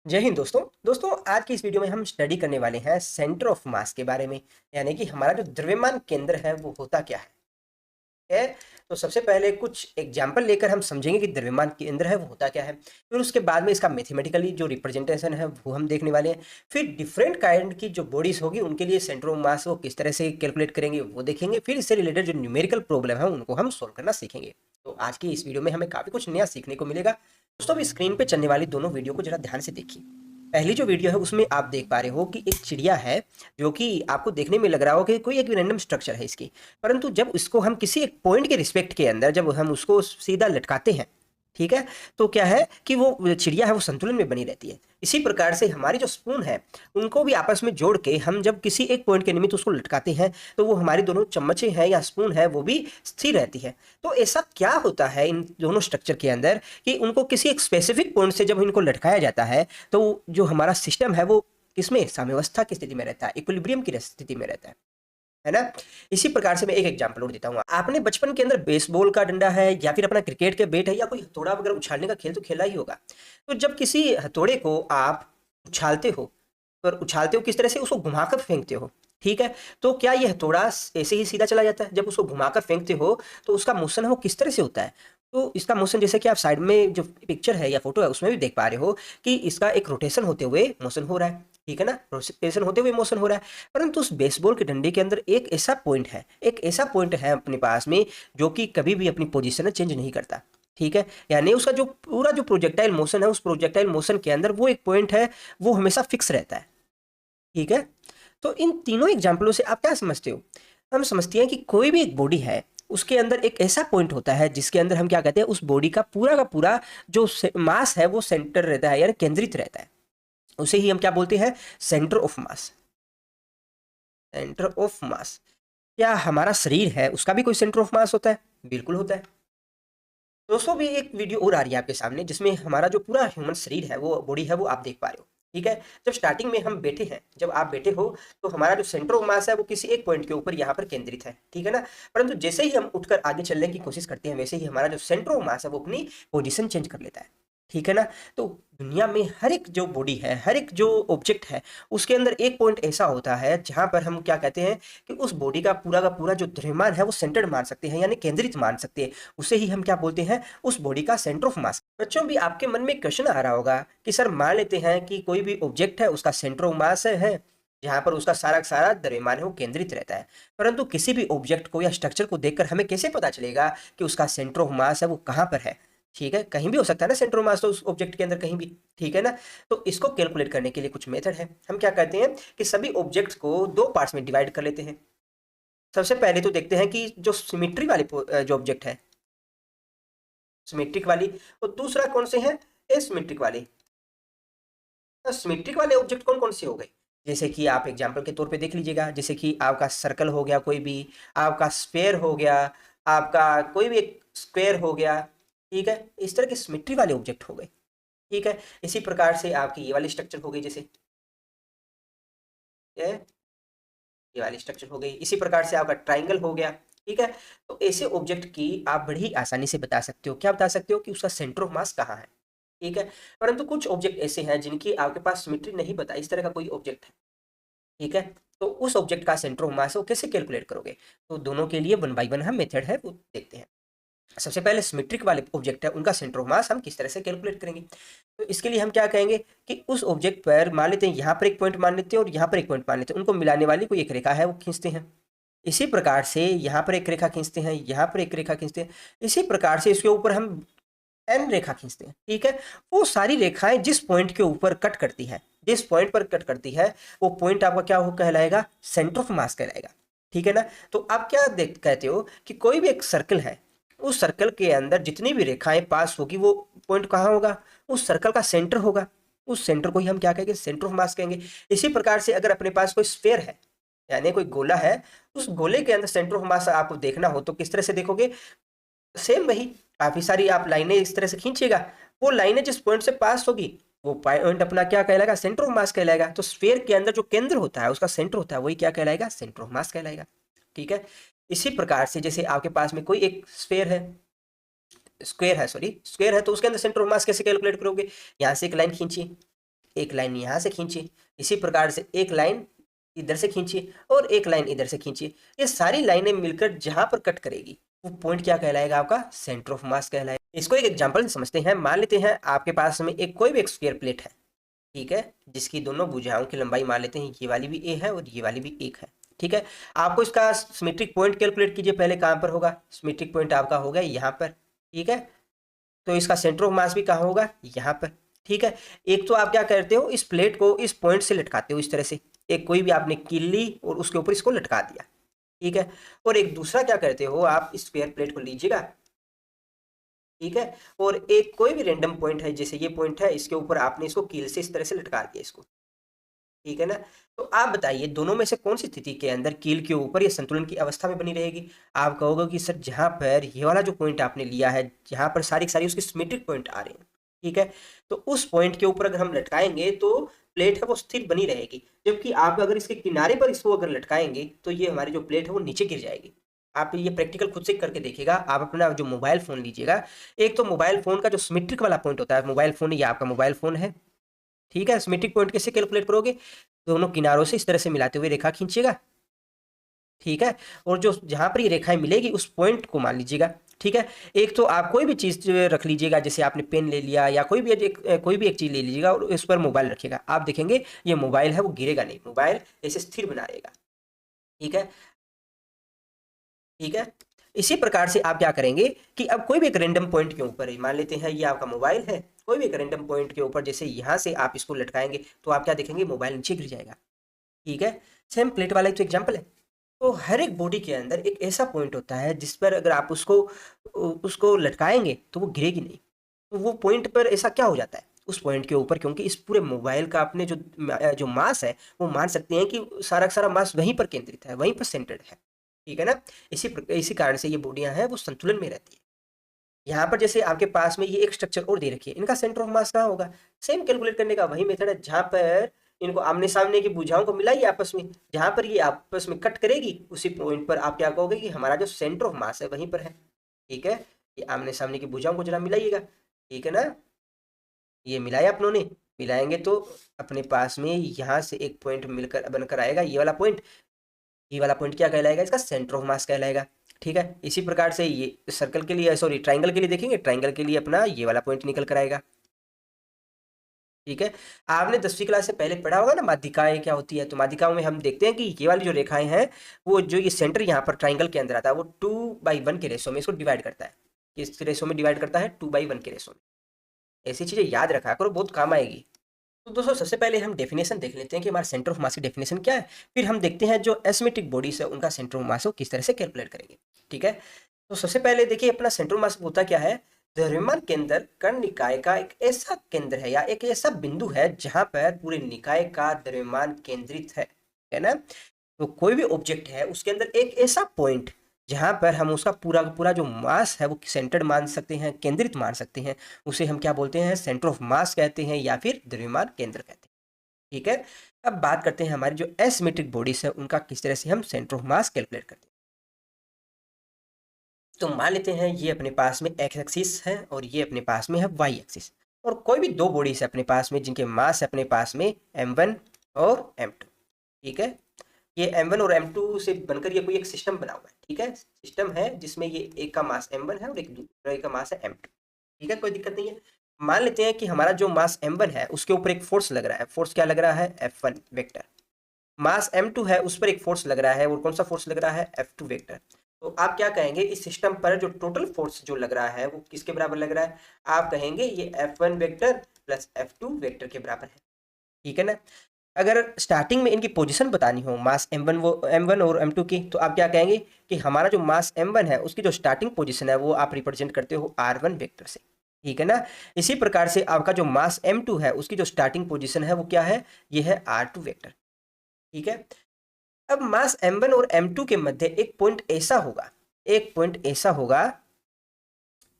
जय हिंद दोस्तों आज की इस वीडियो में हम स्टडी करने वाले हैं सेंटर ऑफ मास के बारे में। यानी कि हमारा जो द्रव्यमान केंद्र है वो होता क्या है। तो सबसे पहले कुछ एग्जांपल लेकर हम समझेंगे कि द्रव्यमान केंद्र है वो होता क्या है। फिर उसके बाद में इसका मैथमेटिकली जो रिप्रेजेंटेशन है वो हम देखने वाले हैं। फिर डिफरेंट काइंड की जो बॉडीज होगी उनके लिए सेंटर ऑफ मास वो किस तरह से कैलकुलेट करेंगे वो देखेंगे। फिर इससे रिलेटेड जो न्यूमेरिकल प्रॉब्लम है उनको हम सोल्व करना सीखेंगे। तो आज की इस वीडियो में हमें काफी कुछ नया सीखने को मिलेगा। दोस्तों अभी स्क्रीन पे चलने वाली दोनों वीडियो को जरा ध्यान से देखिए। पहली जो वीडियो है उसमें आप देख पा रहे हो कि एक चिड़िया है जो कि आपको देखने में लग रहा हो कि कोई एक रैंडम स्ट्रक्चर है इसकी। परंतु जब इसको हम किसी एक पॉइंट के रिस्पेक्ट के अंदर जब हम उसको सीधा लटकाते हैं, ठीक है, तो क्या है कि वो चिड़िया है वो संतुलन में बनी रहती है। इसी प्रकार से हमारी जो स्पून है उनको भी आपस में जोड़ के हम जब किसी एक पॉइंट के निमित्त उसको लटकाते हैं तो वो हमारी दोनों चम्मचें हैं या स्पून है वो भी स्थिर रहती है। तो ऐसा क्या होता है इन दोनों स्ट्रक्चर के अंदर कि उनको किसी एक स्पेसिफिक पॉइंट से जब इनको लटकाया जाता है तो जो हमारा सिस्टम है वो किसमें साम्यावस्था की स्थिति में रहता है, इक्विलिब्रियम की स्थिति में रहता है ना। इसी प्रकार से मैं एक एग्जांपल और देता हूँ। आपने बचपन के अंदर बेसबॉल का डंडा है या फिर अपना क्रिकेट के बैट है या कोई हथौड़ा वगैरह उछालने का खेल तो खेला ही होगा। तो जब किसी हथौड़े को आप उछालते हो, पर उछालते हो किस तरह से, उसको घुमाकर फेंकते हो, ठीक है। तो क्या यह हथौड़ा ऐसे ही सीधा चला जाता है? जब उसको घुमाकर फेंकते हो तो उसका मोशन है वो किस तरह से होता है? तो इसका मोशन जैसे कि आप साइड में जो पिक्चर है या फोटो है उसमें भी देख पा रहे हो कि इसका एक रोटेशन होते हुए मोशन हो रहा है, ठीक है ना, रोटेशन होते हुए मोशन हो रहा है। परंतु उस बेसबॉल के डंडे के अंदर एक ऐसा पॉइंट है अपने पास में जो कि कभी भी अपनी पोजीशन चेंज नहीं करता, ठीक है। यानी उसका जो पूरा जो प्रोजेक्टाइल मोशन है उस प्रोजेक्टाइल मोशन के अंदर वो एक पॉइंट है वो हमेशा फिक्स रहता है, ठीक है। तो इन तीनों एग्जाम्पलों से आप क्या समझते हो? हम समझते हैं कि कोई भी एक बॉडी है उसके अंदर एक ऐसा पॉइंट होता है जिसके अंदर हम क्या कहते हैं, उस बॉडी का पूरा जो मास है वो सेंटर रहता है यानी केंद्रित रहता है। उसे ही हम क्या बोलते हैं? Centre of mass. Centre of mass. क्या हमारा शरीर है उसका भी कोई सेंटर ऑफ मास होता है? बिल्कुल होता है। दोस्तों भी एक वीडियो और आ रही है आपके सामने जिसमें हमारा जो पूरा ह्यूमन शरीर है वो बॉडी है वो आप देख पा रहे हो, ठीक है। जब स्टार्टिंग में हम बैठे हैं, जब आप बैठे हो तो हमारा जो सेंटर ऑफ मास है वो किसी एक पॉइंट के ऊपर यहाँ पर केंद्रित है, ठीक है ना। परंतु जैसे ही हम उठकर आगे चलने की कोशिश करते हैं वैसे ही हमारा जो सेंटर ऑफ मास है वो अपनी पोजीशन चेंज कर लेता है, ठीक है ना। तो दुनिया में हर एक जो बॉडी है, हर एक जो ऑब्जेक्ट है, उसके अंदर एक पॉइंट ऐसा होता है जहां पर हम क्या कहते हैं कि उस बॉडी का पूरा जो द्रव्यमान है वो सेंटर्ड मान सकते हैं यानी केंद्रित मान सकते हैं। उसे ही हम क्या बोलते हैं? उस बॉडी का सेंटर ऑफ मास। बच्चों भी आपके मन में क्वेश्चन आ रहा होगा कि सर मान लेते हैं कि कोई भी ऑब्जेक्ट है उसका सेंटर ऑफ मास है जहां पर उसका सारा का सारा द्रव्यमान है वो केंद्रित रहता है। परंतु किसी भी ऑब्जेक्ट को या स्ट्रक्चर को देखकर हमें कैसे पता चलेगा कि उसका सेंटर ऑफ मास है वो कहाँ पर है? ठीक है, कहीं भी हो सकता है ना सेंटर ऑफ मास, तो उस ऑब्जेक्ट के अंदर कहीं भी, ठीक है ना। तो इसको कैलकुलेट करने के लिए कुछ मेथड है। हम क्या कहते हैं कि सभी ऑब्जेक्ट्स को दो पार्ट्स में डिवाइड कर लेते हैं। सबसे पहले तो देखते हैं कि जो सिमेट्री वाली जो ऑब्जेक्ट है, सिमेट्रिक वाली, और दूसरा कौन से है? एसिमेट्रिक वाली। सिमेट्रिक वाले ऑब्जेक्ट कौन कौन से हो गए? जैसे कि आप एग्जांपल के तौर पे देख लीजिएगा, जैसे कि आपका सर्कल हो गया, कोई भी आपका स्फेयर हो गया, आपका कोई भी एक स्क्वायर हो गया, ठीक है। इस तरह के सिमेट्री वाले ऑब्जेक्ट हो गए, ठीक है। इसी प्रकार से आपकी ये वाली स्ट्रक्चर हो गई, जैसे ये वाली स्ट्रक्चर हो गई। इसी प्रकार से आपका ट्राइंगल हो गया, ठीक है। तो ऐसे ऑब्जेक्ट की आप बड़ी आसानी से बता सकते हो, क्या बता सकते हो कि उसका सेंटर ऑफ मास कहाँ है, ठीक है। परंतु कुछ ऑब्जेक्ट ऐसे हैं जिनकी आपके पास सिमेट्री नहीं पता, इस तरह का कोई ऑब्जेक्ट है, ठीक है। तो उस ऑब्जेक्ट का सेंटर ऑफ मास वो कैसे कैलकुलेट करोगे? तो दोनों के लिए वन बाय वन हम मेथड है वो देखते हैं। सबसे पहले सिमेट्रिक वाले ऑब्जेक्ट है उनका सेंटर ऑफ मास हम किस तरह से कैलकुलेट करेंगे? तो इसके लिए हम क्या कहेंगे कि उस ऑब्जेक्ट पर मान लेते हैं, यहाँ पर एक पॉइंट मान लेते हैं और यहाँ पर एक पॉइंट मान लेते हैं, उनको मिलाने वाली कोई एक रेखा है वो खींचते हैं। इसी प्रकार से यहाँ पर एक रेखा खींचते हैं, यहाँ पर एक रेखा खींचते हैं। इसी प्रकार से इसके ऊपर हम एन रेखा खींचते हैं, ठीक है। वो सारी रेखाएं जिस पॉइंट के ऊपर कट करती है, जिस पॉइंट पर कट करती है, वो पॉइंट आपका क्या हो कहलाएगा? सेंटर ऑफ मास कहलाएगा, ठीक है ना। तो आप क्या देख कहते हो कि कोई भी एक सर्कल है, उस सर्कल के अंदर जितनी भी रेखाएं पास होगी वो पॉइंट कहाँ होगा? उस सर्कल का सेंटर होगा। उस सेंटर को ही हम क्या कहेंगे? सेंटर ऑफ मास कहेंगे। इसी प्रकार से अगर अपने पास कोई स्फेयर है यानी कोई गोला है, उस गोले के अंदर सेंटर ऑफ मास आपको देखना हो तो किस तरह से देखोगे? सेम वही, काफी सारी आप लाइनें इस तरह से खींचिएगा, वो लाइनें जिस पॉइंट से पास होगी वो पॉइंट अपना क्या कहलाएगा? सेंटर ऑफ मास कहलाएगा। तो स्फीयर के अंदर जो केंद्र होता है उसका सेंटर होता है वही क्या कहलाएगा? सेंटर ऑफ मास कहलाएगा, ठीक है। इसी प्रकार से जैसे आपके पास में कोई एक स्फीयर है, स्क्वायर है, सॉरी स्क्वायर है, तो उसके अंदर सेंटर ऑफ मास कैसे कैलकुलेट करोगे? यहाँ से एक लाइन खींचिए, एक लाइन यहाँ से खींचिए, इसी प्रकार से एक लाइन इधर से खींचिए और एक लाइन इधर से खींचिए। ये सारी लाइनें मिलकर जहां पर कट करेगी वो पॉइंट क्या कहलाएगा? आपका सेंटर ऑफ मास कहलाएगा। इसको एक एग्जांपल से समझते हैं। मान लेते हैं आपके पास में एक कोई भी एक स्क्वायर प्लेट है, ठीक है, जिसकी दोनों भुजाओं की लंबाई मान लेते हैं ये वाली भी ए है और ये वाली भी एक है, ठीक है। आपको इसका सिमेट्रिक पॉइंट कैलकुलेट कीजिए। पहले कहाँ पर होगा? सिमेट्रिक पॉइंट आपका होगा यहाँ पर, ठीक है। तो इसका सेंटर ऑफ मास भी कहाँ होगा? यहाँ पर, ठीक है। एक तो आप क्या करते हो, इस प्लेट को इस पॉइंट से लटकाते हो इस तरह से, एक कोई भी आपने कील ली और उसके ऊपर इसको लटका दिया, ठीक है। और एक दूसरा क्या करते हो, आप स्क्वायर प्लेट को लीजिएगा, ठीक है, और एक कोई भी रैंडम पॉइंट है, जैसे ये पॉइंट है, इसके ऊपर आपने इसको कील से इस तरह से लटका दिया इसको, ठीक है ना। तो आप बताइए दोनों में से कौन सी स्थिति के अंदर कील के ऊपर ये संतुलन की अवस्था में बनी रहेगी? आप कहोगे कि सर जहां पर ये वाला जो पॉइंट आपने लिया है, जहां पर सारी सारी उसके सिमेट्रिक पॉइंट आ रहे हैं, ठीक है, तो उस पॉइंट के ऊपर अगर हम लटकाएंगे तो प्लेट है वो स्थिर बनी रहेगी। जबकि आप अगर इसके किनारे पर इसको अगर लटकाएंगे तो ये हमारी जो प्लेट है वो नीचे गिर जाएगी। आप ये प्रैक्टिकल खुद से करके देखिएगा। आप अपना जो मोबाइल फोन लीजिएगा, एक तो मोबाइल फोन का जो सिमेट्रिक वाला पॉइंट होता है, मोबाइल फोन, ये आपका मोबाइल फोन है, ठीक है। सिमेट्रिक पॉइंट कैसे कैलकुलेट करोगे? दोनों किनारों से इस तरह से मिलाते हुए रेखा खींचिएगा, ठीक है, और जो जहां पर ये रेखाएं मिलेगी उस पॉइंट को मान लीजिएगा, ठीक है। एक तो आप कोई भी चीज रख लीजिएगा, जैसे आपने पेन ले लिया या कोई भी एक चीज ले लीजिएगा और उस पर मोबाइल रखिएगा। आप देखेंगे ये मोबाइल है वो गिरेगा नहीं, मोबाइल ऐसे स्थिर बना रहेगा, ठीक है, ठीक है। इसी प्रकार से आप क्या करेंगे कि अब कोई भी एक रैंडम पॉइंट के ऊपर है, मान लेते हैं ये आपका मोबाइल है, कोई भी एक रैंडम पॉइंट के ऊपर जैसे यहाँ से आप इसको लटकाएंगे तो आप क्या देखेंगे? मोबाइल नीचे गिर जाएगा, ठीक है। सेम प्लेट वाला तो एग्जाम्पल है। तो हर एक बॉडी के अंदर एक ऐसा पॉइंट होता है जिस पर अगर आप उसको उसको लटकाएंगे तो वो गिरेगी नहीं। तो वो पॉइंट पर ऐसा क्या हो जाता है उस पॉइंट के ऊपर? क्योंकि इस पूरे मोबाइल का अपने जो जो मास है वो मान सकते हैं कि सारा का सारा मास वहीं पर केंद्रित है, वहीं पर सेंटर्ड है, ठीक है ना। इसी कारण से ये बॉडियां हैं वो संतुलन में रहती है। यहाँ पर जैसे आपके पास में ये एक स्ट्रक्चर और दे रखी है, इनका सेंटर ऑफ मास कहाँ होगा? सेम कैलकुलेट करने का वही मेथड है, जहां पर इनको आमने सामने की भुजाओं को मिलाइए आपस में, जहां पर ये आपस में कट करेगी उसी पॉइंट पर आप क्या कहोगे कि हमारा जो सेंटर ऑफ मास है वहीं पर है, ठीक है। ये आमने सामने की भुजाओं को जरा मिलाइएगा, ठीक है ना। ये मिलाया अपनों ने, मिलाएंगे तो अपने पास में यहाँ से एक पॉइंट मिलकर बनकर आएगा, ये वाला पॉइंट। ये वाला पॉइंट क्या कहलाएगा? इसका सेंटर ऑफ मास कहलाएगा, ठीक है। इसी प्रकार से ये सर्कल के लिए, सॉरी ट्राइंगल के लिए देखेंगे, ट्राइंगल के लिए अपना ये वाला पॉइंट निकल कर आएगा, ठीक है। आपने 10वीं क्लास से पहले पढ़ा होगा ना माध्यिकाएं क्या होती है। तो माध्यिकाओं में हम देखते हैं कि ये वाली जो रेखाएं हैं वो जो ये सेंटर यहाँ पर ट्राइंगल के अंदर आता है वो 2/1 के रेशो में इसको डिवाइड करता है। किस रेशो में डिवाइड करता है? 2/1 के रेशो में। ऐसी चीजें याद रखा करो, बहुत काम आएगी। तो दोस्तों सबसे पहले हम डेफिनेशन देख लेते हैं कि हमारा सेंटर ऑफ मास की डेफिनेशन क्या है, फिर हम देखते हैं जो एसिमेट्रिक बॉडीज है उनका सेंटर ऑफ मास को किस तरह से कैलकुलेट करेंगे, ठीक है। तो सबसे पहले देखिए अपना सेंटर ऑफ मास होता क्या है? द्रव्यमान केंद्र कण निकाय का एक ऐसा केंद्र है या एक ऐसा बिंदु है जहां पर पूरे निकाय का द्रव्यमान केंद्रित है ना। तो कोई भी ऑब्जेक्ट है उसके अंदर एक ऐसा पॉइंट जहां पर हम उसका पूरा पूरा जो मास है वो सेंटर्ड मान सकते हैं, केंद्रित मान सकते हैं, उसे हम क्या बोलते हैं? सेंटर ऑफ मास कहते हैं या फिर द्रव्यमान केंद्र कहते हैं, ठीक है। अब बात करते हैं हमारी जो एसिमेट्रिक बॉडीज है उनका किस तरह से हम सेंटर ऑफ मास कैलकुलेट करते हैं। तो मान लेते हैं ये अपने पास में एक्स एक्सिस है और ये अपने पास में है वाई एक्सिस, और कोई भी दो बॉडीज है अपने पास में जिनके मास है अपने पास में m1 और m2, ठीक है। ये m1 और m2 से बनकर ये कोई एक सिस्टम बना हुआ है, ठीक है। सिस्टम है जिसमें ये एक का मास m1 है और एक दूसरे का मास है m2, ठीक है, कोई दिक्कत नहीं है। मान लेते हैं कि हमारा जो मास m1 है उसके ऊपर एक फोर्स लग रहा है। फोर्स क्या लग रहा है? F1 vector. मास m2 है उस पर एक फोर्स लग रहा है, और कौन सा फोर्स लग रहा है? F2 vector. तो आप क्या कहेंगे? इस सिस्टम पर जो टोटल फोर्स जो लग रहा है वो किसके बराबर लग रहा है? आप कहेंगे ये F1 vector plus F2 vector के बराबर है, ठीक है ना। अगर स्टार्टिंग में इनकी पोजीशन बतानी हो मास m1 और m2 की, तो आप क्या कहेंगे कि हमारा जो मास m1 है उसकी जो स्टार्टिंग पोजीशन है वो आप रिप्रेजेंट करते हो r1 वेक्टर से, ठीक है ना। इसी प्रकार से आपका जो मास m2 है उसकी जो स्टार्टिंग पोजीशन है वो क्या है? ये है r2 वेक्टर, ठीक है। अब मास m1 और m2 के मध्य एक पॉइंट ऐसा होगा, एक पॉइंट ऐसा होगा,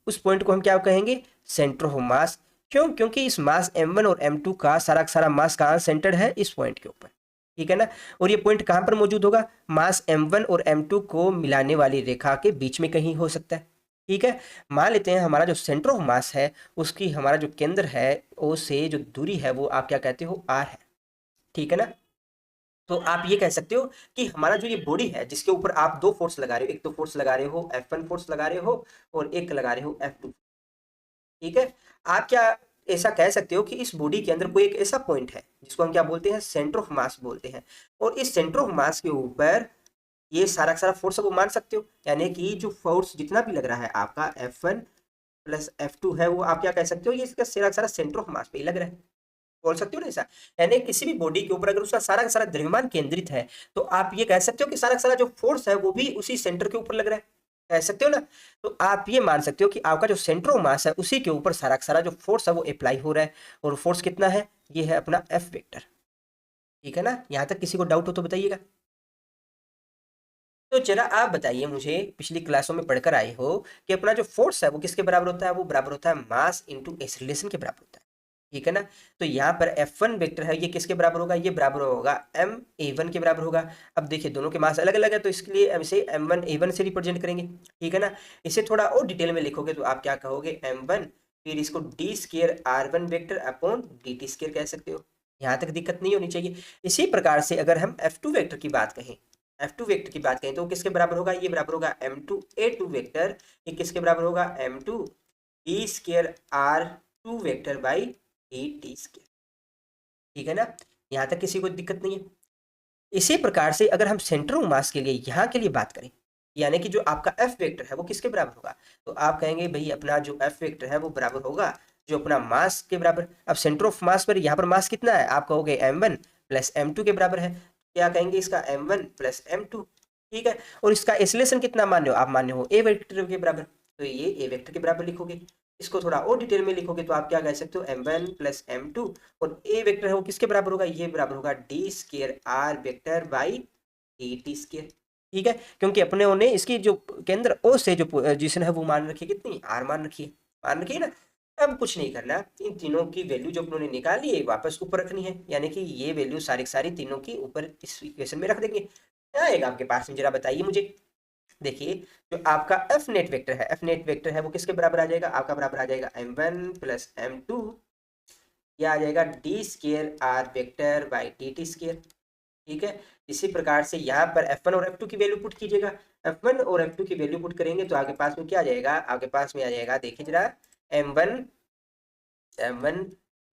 उस पॉइंट को हम क्या कहेंगे? Centre of mass. क्यों? क्योंकि इस मास m1 और m2 का सारा मास कहाँ सेंटर्ड है? इस पॉइंट के ऊपर, ठीक है ना। और ये पॉइंट कहाँ पर मौजूद होगा? मास m1 और m2 को मिलाने वाली रेखा के बीच में कहीं हो सकता है, ठीक है। मान लेते हैं हमारा जो सेंटर ऑफ मास है उसकी हमारा जो केंद्र है ओ से जो दूरी है वो आप क्या कहते हो, आर है। ठीक है ना। तो आप ये कह सकते हो कि हमारा जो ये बॉडी है जिसके ऊपर आप दो फोर्स लगा रहे हो, एक तो फोर्स लगा रहे हो F1 फोर्स लगा रहे हो और एक लगा रहे हो F2। ठीक है। आप क्या ऐसा कह सकते हो कि इस बॉडी के अंदर कोई एक ऐसा पॉइंट है जिसको हम क्या बोलते हैं, सेंटर ऑफ मास बोलते हैं। और इस सेंटर ऑफ मास के ऊपर ये सारा का सारा फोर्स आप मान सकते हो, यानी कि जो फोर्स जितना भी लग रहा है आपका F1 प्लस F2 है वो आप क्या कह सकते हो, ये इसका सारा का सारा सेंटर ऑफ मास पे ही लग रहा है। बोल सकते हो ना ऐसा। यानी किसी भी बॉडी के ऊपर अगर उसका सारा का सारा द्रव्यमान केंद्रित है तो आप ये कह सकते हो कि सारा का सारा जो फोर्स है वो भी उसी सेंटर के ऊपर लग रहा है, कह सकते हो ना। तो आप ये मान सकते हो कि आपका जो सेंटर ऑफ मास है उसी के ऊपर सारा का सारा जो फोर्स है वो अप्लाई हो रहा है। और फोर्स कितना है, ये है अपना F वेक्टर। ठीक है ना। यहां तक किसी को डाउट हो तो बताइएगा। तो जरा आप बताइए मुझे, पिछली क्लासों में पढ़कर आए हो कि अपना जो फोर्स है वो किसके बराबर होता है, वो बराबर होता है मास इंटू एक्सीलरेशन के बराबर होता है। ठीक है ना। तो यहाँ पर F1 वेक्टर है ये किसके बराबर होगा, ये बराबर होगा ma1 के बराबर होगा। अब देखिए दोनों के मास अलग अलग है तो इसके लिए हम इसे m1 a1 से रिप्रेजेंट करेंगे। ठीक है ना। इसे थोड़ा और डिटेल में लिखोगे तो आप क्या कहोगे, m1 फिर इसको d square r1 vector upon dt square कह सकते हो। यहाँ तक दिक्कत नहीं होनी चाहिए। इसी प्रकार से अगर हम F2 वेक्टर की बात कहें, F2 वेक्टर की बात करें तो किसके बराबर होगा, ये बराबर होगा m2 a2 वेक्टर। ये किसके बराबर होगा, m2 d square r2 vector by dt square. ठीक है ना। यहाँ तक किसी को दिक्कत नहीं है। इसी प्रकार से अगर हम सेंटर ऑफ मास के लिए यहाँ के लिए बात करें, यानी कि जो आपका F वेक्टर है वो किसके बराबर होगा, तो आप कहेंगे भाई अपना जो F वेक्टर है वो बराबर होगा जो अपना मास के बराबर। अब सेंटर ऑफ मास पर यहाँ पर मास कितना है, आप कहोगे m1 प्लस m2 के बराबर है। क्या कहेंगे इसका m1 प्लस m2। ठीक है। और इसका एक्सीलरेशन कितना मान्य हो, आप मान्य हो a वेक्टर के बराबर, तो ये a वेक्टर के बराबर लिखोगे। इसको थोड़ा और डिटेल में लिखोगे तो आप क्या कह सकते हो, m1 प्लस m2 और ए वेक्टर है वो किसके बराबर होगा, ये बराबर होगा d square are vector by d square. ठीक है। क्योंकि अपने ने इसकी जो केंद्र ओ से जो पोजीशन है वो मान रखी है कितनी, आर मान रखी है, मान रखी है ना। अब कुछ नहीं करना, इन तीनों की वैल्यू जो उन्होंने निकाली है वापस ऊपर रखनी है, यानी कि ये वैल्यू सारी सारी तीनों की ऊपर इस इक्वेशन में रख देंगे। क्या आएगा आपके पास में, जरा बताइए मुझे। देखिए जो आपका एफ नेट वेक्टर है, एफ नेट वेक्टर है वो किसके बराबर आ जाएगा, आपका बराबर आ जाएगा m1 प्लस m2, यह आ जाएगा d square are vector by D T square. ठीक है। इसी प्रकार से यहाँ पर F1 और F2 की वैल्यू पुट कीजिएगा। F1 और F2 की वैल्यू पुट करेंगे तो आपके पास में क्या आ जाएगा, आपके पास में आ जाएगा, देखिए जरा, m1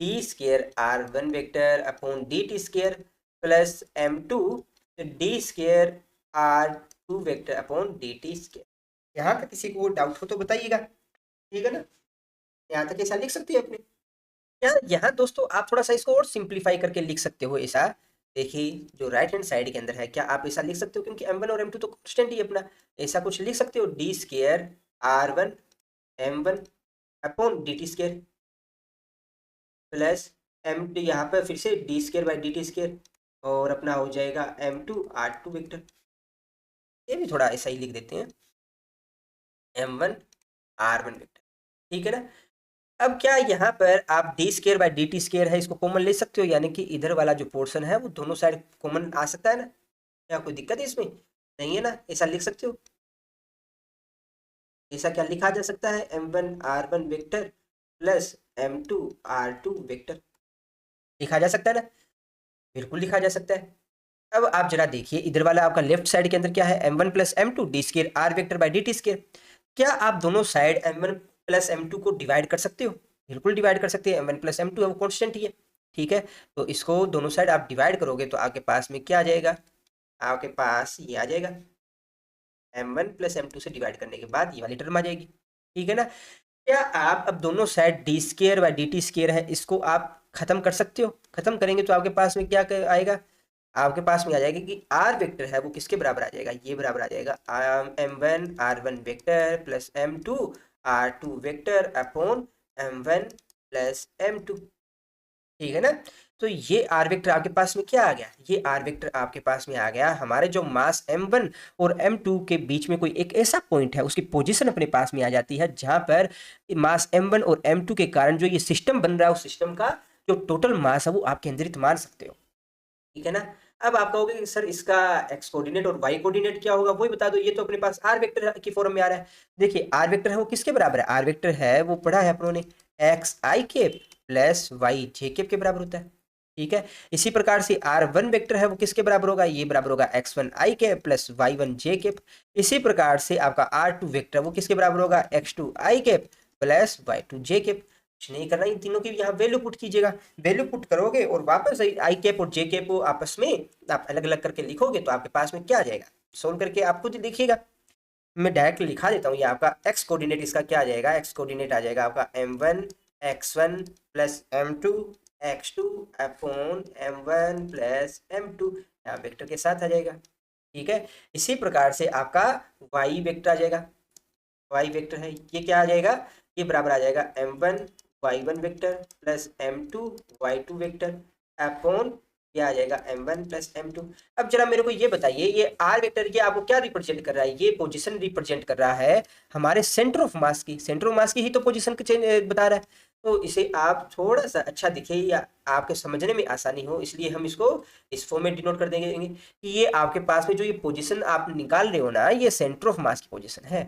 D square r1 vector upon D T square plus m2 D square r2 vector upon D T square. यहाँ तक किसी को डाउट हो तो बताइएगा। ठीक है ना। यहाँ तक ऐसा लिख सकते हैं अपने। यार यहाँ दोस्तों आप थोड़ा सा इसको और सिंप्लीफाई करके लिख सकते हो ऐसा। देखिए जो राइट हैंड साइड के अंदर है क्या आप ऐसा लिख सकते हो, क्योंकि m1 और m2 तो कांस्टेंट ही है अपना, ऐसा कुछ लिख सकते हो D square r1 m1 upon D T square plus m2, यहाँ पर फिर से D square by D T square और अपना हो जाएगा m2 r2 वेक्टर। ये भी थोड़ा ऐसा ही लिख देते हैं m1 r1 वेक्टर। ठीक है ना। अब क्या यहाँ पर आप D square by D T square है इसको कॉमन ले सकते हो, यानी कि इधर वाला जो पोर्शन है वो दोनों साइड कॉमन आ सकता है ना। क्या कोई दिक्कत है इसमें, नहीं है ना, ऐसा लिख सकते हो। ऐसा क्या लिखा जा सकता है, m1 r1 vector plus m2 r2 vector, लिखा जा सकता है ना, बिल्कुल लिखा जा सकता है। अब आप जरा देखिए इधर वाला आपका लेफ्ट साइड के अंदर क्या है, m1 plus m2 D square are vector by D T square. क्या आप दोनों साइड m1 प्लस m2 को डिवाइड कर सकते हो, बिल्कुल डिवाइड कर सकते हैं, m1 प्लस m2 है वो कॉन्स्टेंट ही है। ठीक है। तो इसको दोनों साइड आप डिवाइड करोगे तो आपके पास में क्या आ जाएगा, आपके पास ये आ जाएगा m1 प्लस m2 से डिवाइड करने के बाद ये वाली टर्म आ जाएगी। ठीक है ना। क्या आप अब दोनों side D square by D T square है इसको आप खत्म कर सकते हो, खत्म करेंगे तो आपके पास में क्या आएगा, आपके पास में आ जाएगा कि आर वेक्टर है वो किसके बराबर आ जाएगा, ये बराबर आ जाएगा m1 r1 vector plus m2 r2 vector upon m1 plus m2। ठीक है ना। तो ये आर वेक्टर आपके पास में क्या आ गया, ये आर वेक्टर आपके पास में आ गया हमारे जो मास m1 और m2 के बीच में कोई एक ऐसा पॉइंट है उसकी पोजीशन अपने पास में आ जाती है जहां पर मास m1 और m2 के कारण जो ये सिस्टम बन रहा है उस सिस्टम का जो टोटल मास है वो आप केंद्रित मान सकते हो। ठीक है ना। अब आप कहोगे कि सर इसका एक्स कोऑर्डिनेट और वाई कोऑर्डिनेट क्या होगा, वही बता दो। ये तो अपने पास आर वेक्टर की फॉर्म में आ रहा है। देखिए आर वेक्टर है वो किसके बराबर है, आर वेक्टर है वो पढ़ा है अपनों ने X I cap plus Y J cap के बराबर होता है। ठीक है, इसी प्रकार से आर वन वेक्टर है वो किसके बराबर होगा, ये बराबर होगा X one I cap plus Y one J cap. इसी प्रकार से आपका आर टू वेक्टर वो किसके बराबर होगा, X two I cap plus Y two J cap. कुछ नहीं करना, इन तीनों की यहाँ वैल्यू पुट कीजिएगा। वैल्यू पुट करोगे और वापस आई कैप और जे कैप को आपस में आप अलग अलग करके लिखोगे तो आपके पास में क्या आ जाएगा, सोल्व करके आप खुद देखिएगा। मैं डायरेक्ट लिखा देता हूँ, ये आपका एक्स कोऑर्डिनेट इसका क्या आ जाएगा, एक्स कोऑर्डिनेट आ जाएगा आपका m1 x1 plus m2 x2 upon m1 plus m2, यहाँ वेक्टर के साथ आ जाएगा। ठीक है, इसी प्रकार से आपका y वेक्टर आ जाएगा, y वेक्टर है ये क्या आ जाएगा, ये बराबर आ जाएगा m1 y1 vector plus m2 y2 vector upon ये आ जाएगा m1 प्लस m2। अब जरा मेरे को ये बताइए, ये r वेक्टर ये आपको क्या रिप्रेजेंट कर रहा है, ये पोजीशन रिप्रेजेंट कर रहा है हमारे सेंटर ऑफ मास की, सेंटर ऑफ मास की ही तो पोजीशन बता रहा है। तो इसे आप थोड़ा सा अच्छा दिखे या आपके समझने में आसानी हो, इसलिए हम इसको इस फॉर्म में डिनोट कर देंगे कि ये आपके पास में जो ये पोजीशन आप निकाल रहे हो ना, ये सेंटर ऑफ मास की पोजीशन है।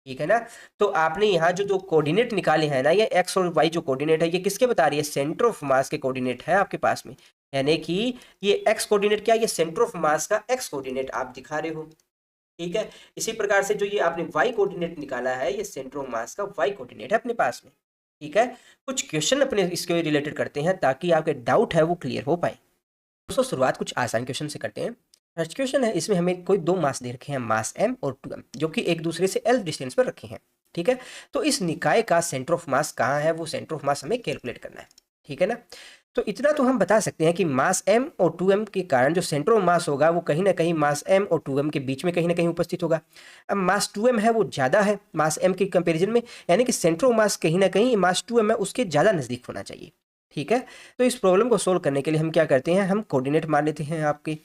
ठीक है ना, तो आपने यहाँ जो जो कोऑर्डिनेट निकाले हैं ना, ये एक्स और वाई जो कोऑर्डिनेट है ये किसके बता रही है, सेंटर ऑफ मास के कोऑर्डिनेट है आपके पास में। यानी कि ये एक्स कोऑर्डिनेट क्या है, ये सेंटर ऑफ मास का एक्स कोऑर्डिनेट आप दिखा रहे हो। ठीक है, इसी प्रकार से जो ये आपने वाई कोऑर्डिनेट निकाला है, ये सेंटर ऑफ मास का वाई कोऑर्डिनेट है अपने पास में। ठीक है, कुछ क्वेश्चन अपने इसके रिलेटेड करते हैं ताकि आपके डाउट है वो क्लियर हो पाए। दोस्तों शुरुआत कुछ आसान क्वेश्चन से करते हैं। फर्स्ट क्वेश्चन है, इसमें हमें कोई दो मास दे रखे हैं, मास m और 2m, जो कि एक दूसरे से l डिस्टेंस पर रखे हैं। ठीक है, तो इस निकाय का सेंटर ऑफ मास कहाँ है, वो सेंटर ऑफ मास हमें कैलकुलेट करना है। ठीक है ना, तो इतना तो हम बता सकते हैं कि मास m और 2m के कारण जो सेंटर ऑफ मास होगा वो कहीं ना कहीं मास m और 2m के बीच में कहीं ना कहीं उपस्थित होगा। अब मास 2m है वो ज़्यादा है मास m के कंपेरिजन में, यानी कि सेंटर ऑफ मास कहीं ना कहीं मास 2m है उसके ज़्यादा नज़दीक होना चाहिए। ठीक है, तो इस प्रॉब्लम को सोल्व करने के लिए हम क्या करते हैं, हम कोऑर्डिनेट मान लेते हैं आपके,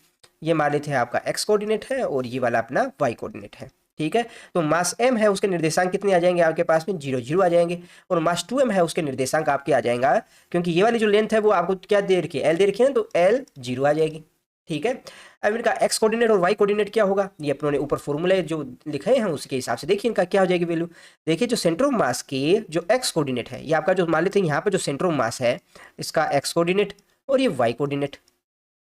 ये मान लेते हैं आपका x कोऑर्डिनेट है और ये वाला अपना y कोऑर्डिनेट है। ठीक है, तो मास m है उसके निर्देशांक कितने आ जाएंगे आपके पास में, 0 0 आ जाएंगे, और मास 2m है उसके निर्देशांक आपके आ जाएगा, क्योंकि ये वाली जो लेंथ है वो आपको क्या दे रखी है, l दे रखी है ना, तो l 0 आ जाएगी। ठीक है, अब इनका x कोऑर्डिनेट और y कोऑर्डिनेट क्या होगा, ये अपनों ने ऊपर फॉर्मूले जो लिखे हैं उसके हिसाब से देखिए इनका क्या हो जाएगी वैल्यू। देखिए जो सेंटर ऑफ मास के जो x कोऑर्डिनेट है, ये आपका जो मान लेते हैं यहाँ पर जो सेंटर ऑफ मास है इसका x कोऑर्डिनेट और ये y कोऑर्डिनेट।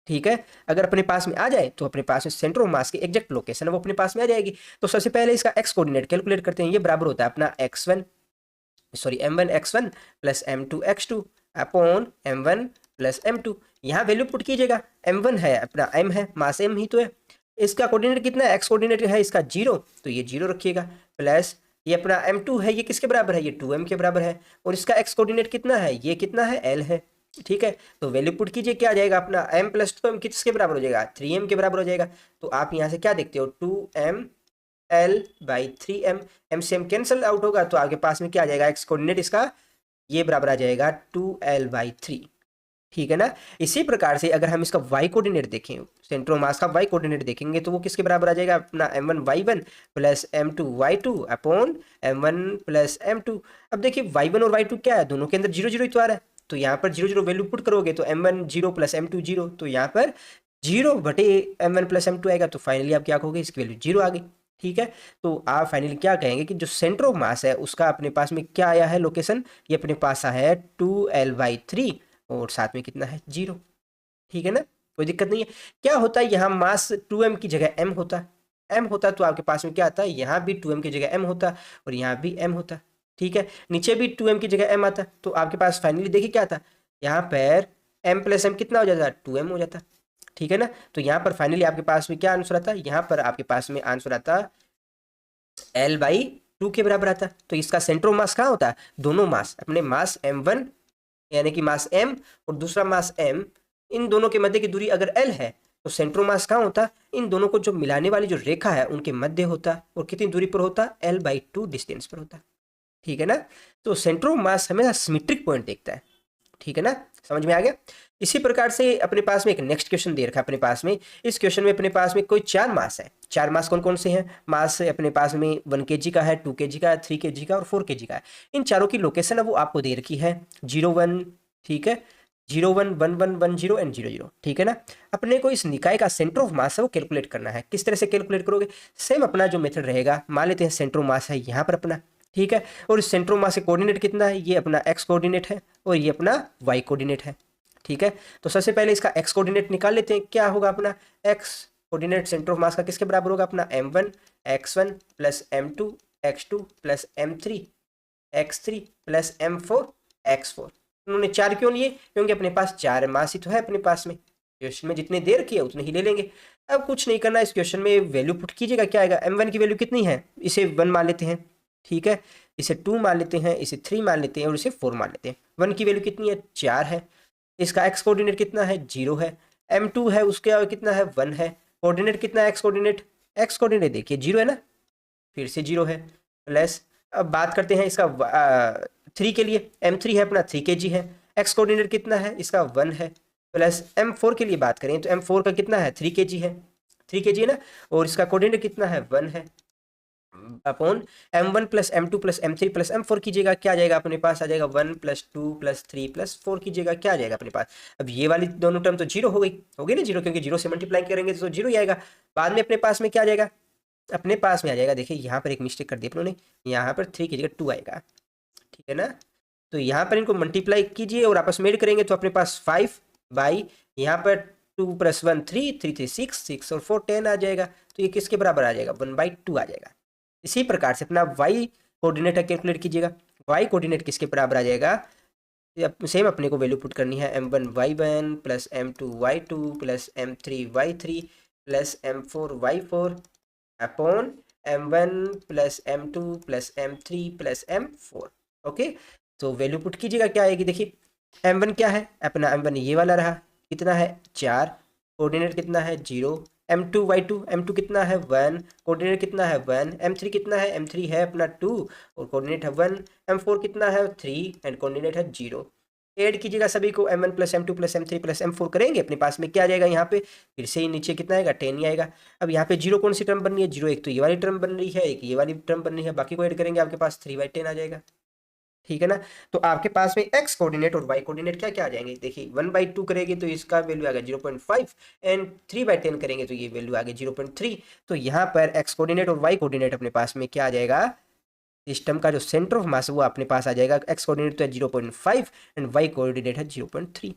ठीक है, अगर अपने पास में आ जाए तो अपने पास में सेंटर ऑफ मास की एग्जैक्ट लोकेशन है वो अपने पास में आ जाएगी। तो सबसे पहले इसका x कोऑर्डिनेट कैलकुलेट करते हैं, ये बराबर होता है अपना m1 x1 plus m2 x2 upon m1 plus m2। यहाँ वैल्यू पुट कीजिएगा, m1 है अपना m है, मास m ही तो है। इसका कोऑर्डिनेट कितना है, x कोऑर्डिनेट है इसका 0, तो ये 0 रखिएगा, प्लस ये अपना m2 है, ये किसके बराबर है, ये 2m के बराबर है, और इसका x कोऑर्डिनेट कितना है, ये कितना है, l है। ठीक है, तो वैल्यू पुट कीजिए, क्या आ जाएगा अपना m प्लस 2m किसके बराबर हो जाएगा, 3m के बराबर हो जाएगा। तो आप यहाँ से क्या देखते हो, 2m l by 3m, m से m कैंसल आउट होगा तो आपके पास में क्या आ जाएगा, x कोऑर्डिनेट इसका ये बराबर आ जाएगा 2l बाई 3। ठीक है ना, इसी प्रकार से अगर हम इसका y कोऑर्डिनेट देखें, सेंटर ऑफ मास का y कोऑर्डिनेट देखेंगे तो वो किसके बराबर आ जाएगा, अपना m1 y1 plus m2 y2 upon m1 plus m2। अब देखिए y1 और y2 क्या है, दोनों के अंदर 0 0 तो आ रहा है, तो यहाँ पर 0 0 वैल्यू पुट करोगे तो m1 0 प्लस m2 0, तो यहाँ पर 0 बटे m1 प्लस m2 आएगा, तो फाइनली आप क्या कहोगे, इसकी वैल्यू 0 आ गई। ठीक है, तो आप फाइनली क्या कहेंगे कि जो सेंटर ऑफ मास है उसका अपने पास में क्या आया है लोकेशन, ये अपने पास आया है 2l/3 और साथ में कितना है 0। ठीक है ना, कोई दिक्कत नहीं है। क्या होता है यहाँ मास 2m की जगह m होता, m होता तो आपके पास में क्या आता है, यहाँ भी 2m की जगह m होता और यहाँ भी m होता। ठीक है, नीचे भी 2m की जगह m आता, तो आपके पास फाइनली देखिए क्या आता, यहाँ पर m प्लस m कितना हो जाता, 2m हो जाता। ठीक है ना, तो यहाँ पर फाइनली आपके पास में क्या आंसर आता, यहाँ पर आपके पास में आंसर आता l/2 के बराबर आता। तो इसका सेंटर ऑफ मास कहाँ होता है, दोनों मास अपने मास m1 यानी कि मास m और दूसरा मास m, इन दोनों के मध्य की दूरी अगर l है तो सेंटर ऑफ मास कहाँ होता, इन दोनों को जो मिलाने वाली जो रेखा है उनके मध्य होता, और कितनी दूरी पर होता, l/2 डिस्टेंस पर होता। ठीक है ना, तो सेंटर ऑफ मास हमेशा सिमेट्रिक पॉइंट देखता है। ठीक है ना, समझ में आ गया। इसी प्रकार से अपने पास में एक नेक्स्ट क्वेश्चन दे रखा है अपने पास में, इस क्वेश्चन में अपने पास में कोई 4 मास है। 4 मास कौन कौन से हैं, मास अपने पास में 1 kg का है, 2 kg का है, 3 kg का और 4 kg का है। इन चारों की लोकेशन है वो आपको दे रखी है 0 1, ठीक है, 0 1 1 1 0 एंड 0 0, ठीक है ना। अपने को इस निकाय का सेंटर ऑफ मास है वो कैलकुलेट करना है। किस तरह से कैलकुलेट करोगे? सेम अपना जो मेथड रहेगा, मान लेते हैं सेंटर ऑफ मास है यहाँ पर अपना, ठीक है, और इस सेंटर ऑफ मास से कोऑर्डिनेट कितना है, ये अपना एक्स कोऑर्डिनेट है और ये अपना वाई कोऑर्डिनेट है, ठीक है। तो सबसे पहले इसका एक्स कोऑर्डिनेट निकाल लेते हैं। क्या होगा अपना x coordinate centre of mass का किसके बराबर होगा अपना m1 x1 plus m2 x2 plus m3 x3 plus m4 x4। उन्होंने 4 क्यों लिए? क्योंकि अपने पास 4 मास ही तो है अपने पास में, क्वेश्चन में जितने देर किए उतने ही ले लेंगे। अब कुछ नहीं करना, इस क्वेश्चन में वैल्यू पुट कीजिएगा। क्या आएगा? m1 की वैल्यू कितनी है, इसे 1 मान लेते हैं, ठीक है, इसे 2 मान लेते हैं, इसे 3 मान लेते हैं और इसे 4 मान लेते हैं। 1 की वैल्यू कितनी है? 4 है। इसका एक्स कोऑर्डिनेट कितना है? 0 है। m2 है, उसके कितना है? 1 है। कोऑर्डिनेट कितना है? एक्स कोऑर्डिनेट देखिए 0 है ना, फिर से 0 है, प्लस अब बात करते हैं इसका 3 के लिए। m3 है अपना 3 kg है। एक्स कोऑर्डिनेट कितना है? इसका 1 है। प्लस m4 के लिए बात करें तो m4 का कितना है? 3 kg है, 3 kg है ना, और इसका कोऑर्डिनेट कितना है? 1 है, upon m1 plus m2 plus m3 plus m4 कीजिएगा। क्या आ जाएगा अपने पास? आ जाएगा 1 प्लस 2 प्लस 3 प्लस 4 कीजिएगा। क्या आ जाएगा अपने पास? अब ये वाली दोनों टर्म तो 0 हो गई ना, 0, क्योंकि 0 से मल्टीप्लाई करेंगे तो 0 ही आएगा। बाद में अपने पास में क्या आ जाएगा? अपने पास में आ जाएगा, देखिए यहाँ पर एक मिस्टेक कर दी अपनों ने, यहाँ पर 3 की जगह 2 आएगा, ठीक है ना। तो यहाँ पर इनको मल्टीप्लाई कीजिए और आपस में ऐड करेंगे तो अपने पास 5 बाई यहाँ पर 2 प्लस 1 3 3 3 6 और 4 10 आ जाएगा। तो ये किसके बराबर आ जाएगा? 1/2 आ जाएगा। इसी प्रकार से अपना वाई कोऑर्डिनेट कैलकुलेट कीजिएगा। वाई कोऑर्डिनेट किसके बराबर आ जाएगा? सेम अपने को वैल्यू पुट करनी है, m1 y1 plus m2 y2 plus m3 y3 plus m4 y4 upon m1 plus m2 plus m3 plus m4। Okay, तो वैल्यू पुट कीजिएगा। क्या आएगी? देखिए m1 क्या है अपना, m1 ये वाला रहा, कितना है? 4, कोऑर्डिनेट कितना है? 0। m2 y2, m2 कितना है? 1, कोऑर्डिनेट कितना है? 1। m3 कितना है? m3 है अपना 2 और कोऑर्डिनेट है 1। m4 कितना है? 3 एंड कोऑर्डिनेट है 0। ऐड कीजिएगा सभी को, m1 plus m2 plus m3 plus m4 करेंगे, अपने पास में क्या आ जाएगा? यहाँ पे फिर से ही नीचे कितना आएगा? 10 ही आएगा। अब यहाँ पे 0 कौन सी टर्म बन रही है? 0 एक तो ये वाली टर्म बन रही है, एक ये वाली टर्म बन रही है, बाकी को ऐड करेंगे आपके पास 3/10 आ जाएगा, ठीक है ना। तो आपके पास में एक्स कोऑर्डिनेट और वाई कोऑर्डिनेट क्या क्या आ जाएंगे? देखिए 1/2 करेंगे तो इसका वैल्यू आ गया 0.5 एंड 3/10 करेंगे तो ये वैल्यू आ गया 0.3। तो यहाँ पर एक्स कोऑर्डिनेट और वाई कोऑर्डिनेट अपने पास में क्या आ जाएगा? सिस्टम का जो सेंटर ऑफ मास है वो अपने पास आ जाएगा। एक्स कोऑर्डिनेट तो है 0.5 एंड वाई कोऑर्डिनेट है 0.3,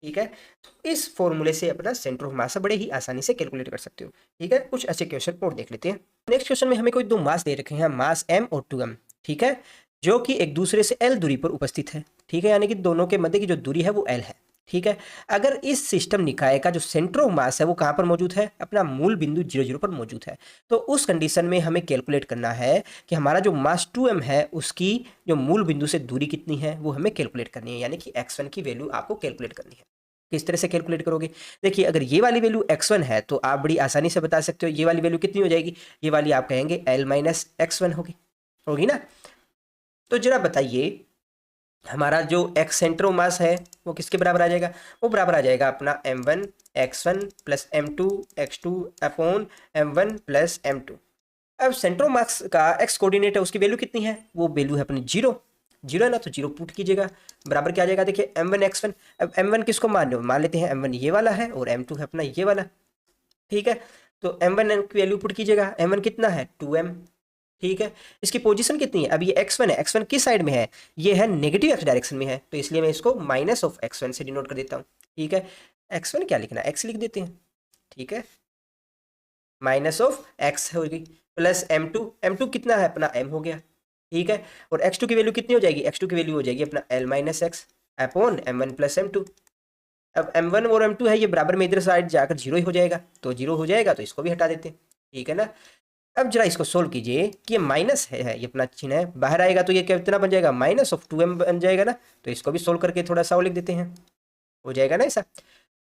ठीक है। तो इस फॉर्मूले से अपना सेंटर ऑफ मास बड़े ही आसानी से कैलकुलेट कर सकते हो, ठीक है। कुछ ऐसे क्वेश्चन और देख लेते हैं। नेक्स्ट क्वेश्चन में हमें कोई दो मास दे रखे हैं, मास m और 2m, ठीक है, जो कि एक दूसरे से l दूरी पर उपस्थित है, ठीक है, यानी कि दोनों के मध्य की जो दूरी है वो l है, ठीक है। अगर इस सिस्टम निकाय का जो सेंटर ऑफ मास है वो कहाँ पर मौजूद है? अपना मूल बिंदु 0 0 पर मौजूद है। तो उस कंडीशन में हमें कैलकुलेट करना है कि हमारा जो मास 2m है उसकी जो मूल बिंदु से दूरी कितनी है वो हमें कैलकुलेट करनी है, यानी कि x1 की वैल्यू आपको कैलकुलेट करनी है। किस तरह से कैलकुलेट करोगे? देखिए अगर ये वाली वैल्यू x1 है तो आप बड़ी आसानी से बता सकते हो ये वाली वैल्यू कितनी हो जाएगी? ये वाली आप कहेंगे l माइनस x1 होगी ना। तो जरा बताइए हमारा जो एक्स सेंटर ऑफ मास है वो किसके बराबर आ जाएगा? वो बराबर आ जाएगा अपना m1 x1 plus m2 x2 upon m1 plus m2। अब सेंटर ऑफ मास का एक्स कोऑर्डिनेट है उसकी वैल्यू कितनी है? वो वैल्यू है अपनी 0 है ना, तो 0 पुट कीजिएगा। बराबर क्या आ जाएगा? देखिए m1 x1, अब m1 किसको मान लेते हैं m1 ये वाला है और m2 है अपना ये वाला, ठीक है। तो m1 की वैल्यू पुट कीजिएगा। m1 कितना है? 2m, ठीक है। इसकी पोजीशन कितनी है? अब ये x1 है, x1 किस साइड में है? ये है नेगेटिव x डायरेक्शन में है, तो इसलिए मैं इसको माइनस ऑफ x1 से डिनोट कर देता हूँ, ठीक है। x1 क्या लिखना है? x लिख देते हैं, ठीक है, माइनस ऑफ x होगी प्लस m2 कितना है अपना? m हो गया, ठीक है। और x2 की वैल्यू कितनी हो जाएगी? x2 की वैल्यू हो जाएगी अपना l minus x upon m1 plus m2। अब m1 और m2 है ये बराबर में इधर साइड जाकर 0 ही हो जाएगा, तो 0 हो जाएगा तो इसको भी हटा देते हैं, ठीक है ना। अब जरा इसको सोल्व कीजिए कि ये माइनस है, ये अपना चिन्ह है, बाहर आएगा तो ये कितना बन जाएगा? माइनस ऑफ 2m बन जाएगा ना। तो इसको भी सोल्व करके थोड़ा सा और लिख देते हैं, हो जाएगा ना ऐसा।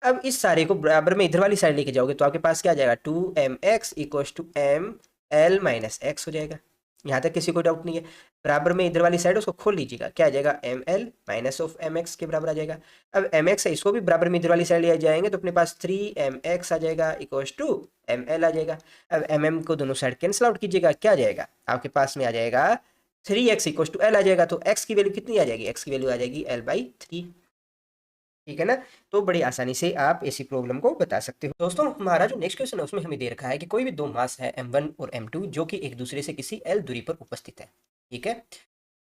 अब इस सारे को बराबर में इधर वाली साइड लेके जाओगे तो आपके पास क्या आ जाएगा? 2mx equals to ml minus X हो जाएगा। यहाँ तक किसी को डाउट नहीं है? बराबर में इधर वाली साइड उसको खोल लीजिएगा, क्या आ जाएगा? ml माइनस ऑफ mx के बराबर आ जाएगा। अब mx है, इसको भी बराबर में इधर वाली साइड ले जाएंगे तो अपने पास 3mx आ जाएगा इक्वल्स टू ml आ जाएगा। अब mm को दोनों साइड कैंसिल आउट कीजिएगा, क्या आ जाएगा? आपके पास में आ जाएगा 3x इक्वल्स टू l आ जाएगा। तो x की वैल्यू कितनी आ जाएगी? x की वैल्यू आ जाएगी l/3। ठीक है ना। तो बड़ी आसानी से आप ऐसी प्रॉब्लम को बता सकते हो। दोस्तों हमारा जो नेक्स्ट क्वेश्चन है उसमें हमें दे रखा है कि कोई भी दो मास है m1 और m2 जो कि एक दूसरे से किसी l दूरी पर उपस्थित है। ठीक है,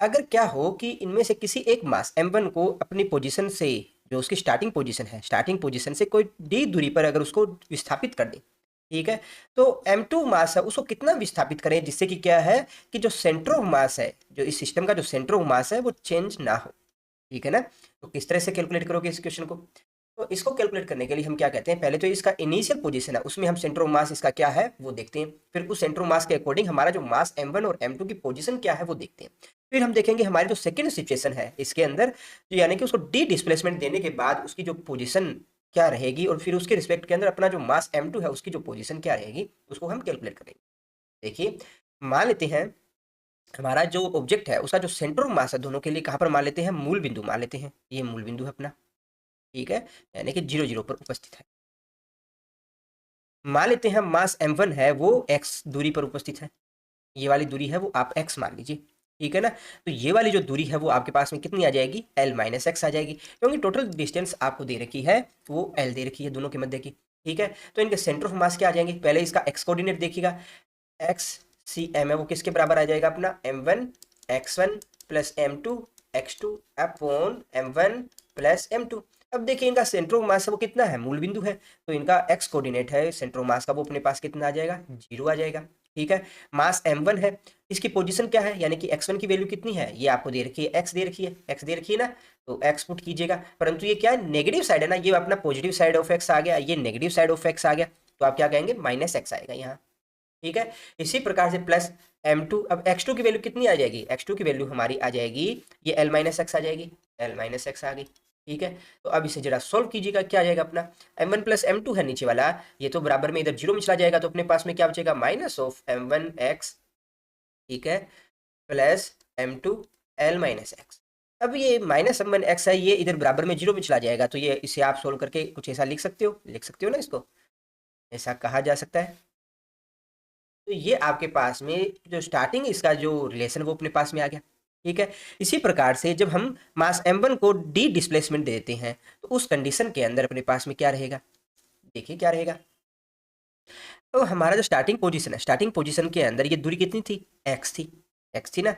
अगर क्या हो कि इनमें से किसी एक मास m1 को अपनी पोजीशन से, जो उसकी स्टार्टिंग पोजीशन है, स्टार्टिंग पोजीशन से कोई d दूरी पर अगर उसको विस्थापित कर दे, ठीक है, तो m2 मास है उसको कितना विस्थापित करें जिससे कि क्या है कि जो सेंटर ऑफ मास है, जो इस सिस्टम का जो सेंटर ऑफ मास है वो चेंज ना हो। ठीक है ना। तो किस तरह से कैलकुलेट करोगे इस क्वेश्चन को? तो इसको कैलकुलेट करने के लिए हम क्या कहते हैं, पहले तो इसका इनिशियल पोजीशन है उसमें हम सेंटर ऑफ मास इसका क्या है वो देखते हैं, फिर उस सेंटर ऑफ मास के अकॉर्डिंग हमारा जो मास m1 और m2 की पोजीशन क्या है वो देखते हैं। फिर हम देखेंगे हमारी जो सेकंड सिचुएशन है इसके अंदर, जो यानी कि उसको डी डिस्प्लेसमेंट देने के बाद उसकी जो पोजीशन क्या रहेगी, और फिर उसके रिस्पेक्ट के अंदर अपना जो मास m2 है उसकी जो पोजीशन क्या रहेगी उसको हम कैलकुलेट करेंगे। देखिए, मान लेते हैं हमारा जो ऑब्जेक्ट है उसका जो सेंटर ऑफ मास है दोनों के लिए कहाँ पर मान लेते हैं, मूल बिंदु मान लेते हैं, ये मूल बिंदु है अपना। ठीक है, यानी कि 0 0 पर उपस्थित है। मान लेते हैं मास m1 है वो x दूरी पर उपस्थित है, ये वाली दूरी है वो आप x मान लीजिए। ठीक है ना। तो ये वाली जो दूरी है वो आपके पास में कितनी आ जाएगी, l माइनस एक्स आ जाएगी, क्योंकि टोटल डिस्टेंस आपको दे रखी है वो l दे रखी है दोनों के मध्य की। ठीक है, तो इनके सेंटर ऑफ मास क्या आ जाएंगे, पहले इसका x कोऑर्डिनेट देखिएगा, x सी एम है वो किसके बराबर आ जाएगा अपना m1 x1 plus m2 x2 upon m1 plus m2। अब देखिए इनका सेंटर ऑफ मास है वो कितना है, मूल बिंदु है, तो इनका x कोऑर्डिनेट है सेंटर ऑफ मास का वो अपने पास कितना आ जाएगा, 0 आ जाएगा। ठीक है, मास m1 है, इसकी पोजीशन क्या है, यानी कि x1 की वैल्यू कितनी है, ये आपको दे रखी है, x दे रखी है, x दे रखी है ना, तो x पुट कीजिएगा, परंतु ये क्या है, नेगेटिव साइड है ना, ये अपना पॉजिटिव साइड ऑफ x आ गया, ये नेगेटिव साइड ऑफ x आ गया, तो आप क्या कहेंगे, माइनस x आएगा यहाँ। ठीक है, इसी प्रकार से प्लस m2, अब x2 की वैल्यू कितनी आ जाएगी, x2 की वैल्यू हमारी आ जाएगी, ये l माइनस एक्स आ जाएगी, l माइनस एक्स आ गई। ठीक है, तो अब इसे जरा सोल्व कीजिएगा, क्या आ जाएगा अपना m1 प्लस m2 है नीचे वाला, ये तो बराबर में इधर 0 में चला जाएगा, तो अपने पास में क्या बचेगा, माइनस ऑफ m1 x, ठीक है, plus m2 l minus x. अब ये माइनस m1 x है, ये इधर बराबर में 0 में चला जाएगा, तो ये इसे आप सोल्व करके कुछ ऐसा लिख सकते हो ना, इसको ऐसा कहा जा सकता है। तो ये आपके पास में जो स्टार्टिंग इसका जो रिलेशन वो अपने पास में आ गया। ठीक है, इसी प्रकार से जब हम मास m1 को डी डिस्प्लेसमेंट देते हैं तो उस कंडीशन के अंदर अपने पास में क्या रहेगा, देखिए क्या रहेगा। तो हमारा जो स्टार्टिंग पोजीशन है, स्टार्टिंग पोजीशन के अंदर ये दूरी कितनी थी, एक्स थी ना।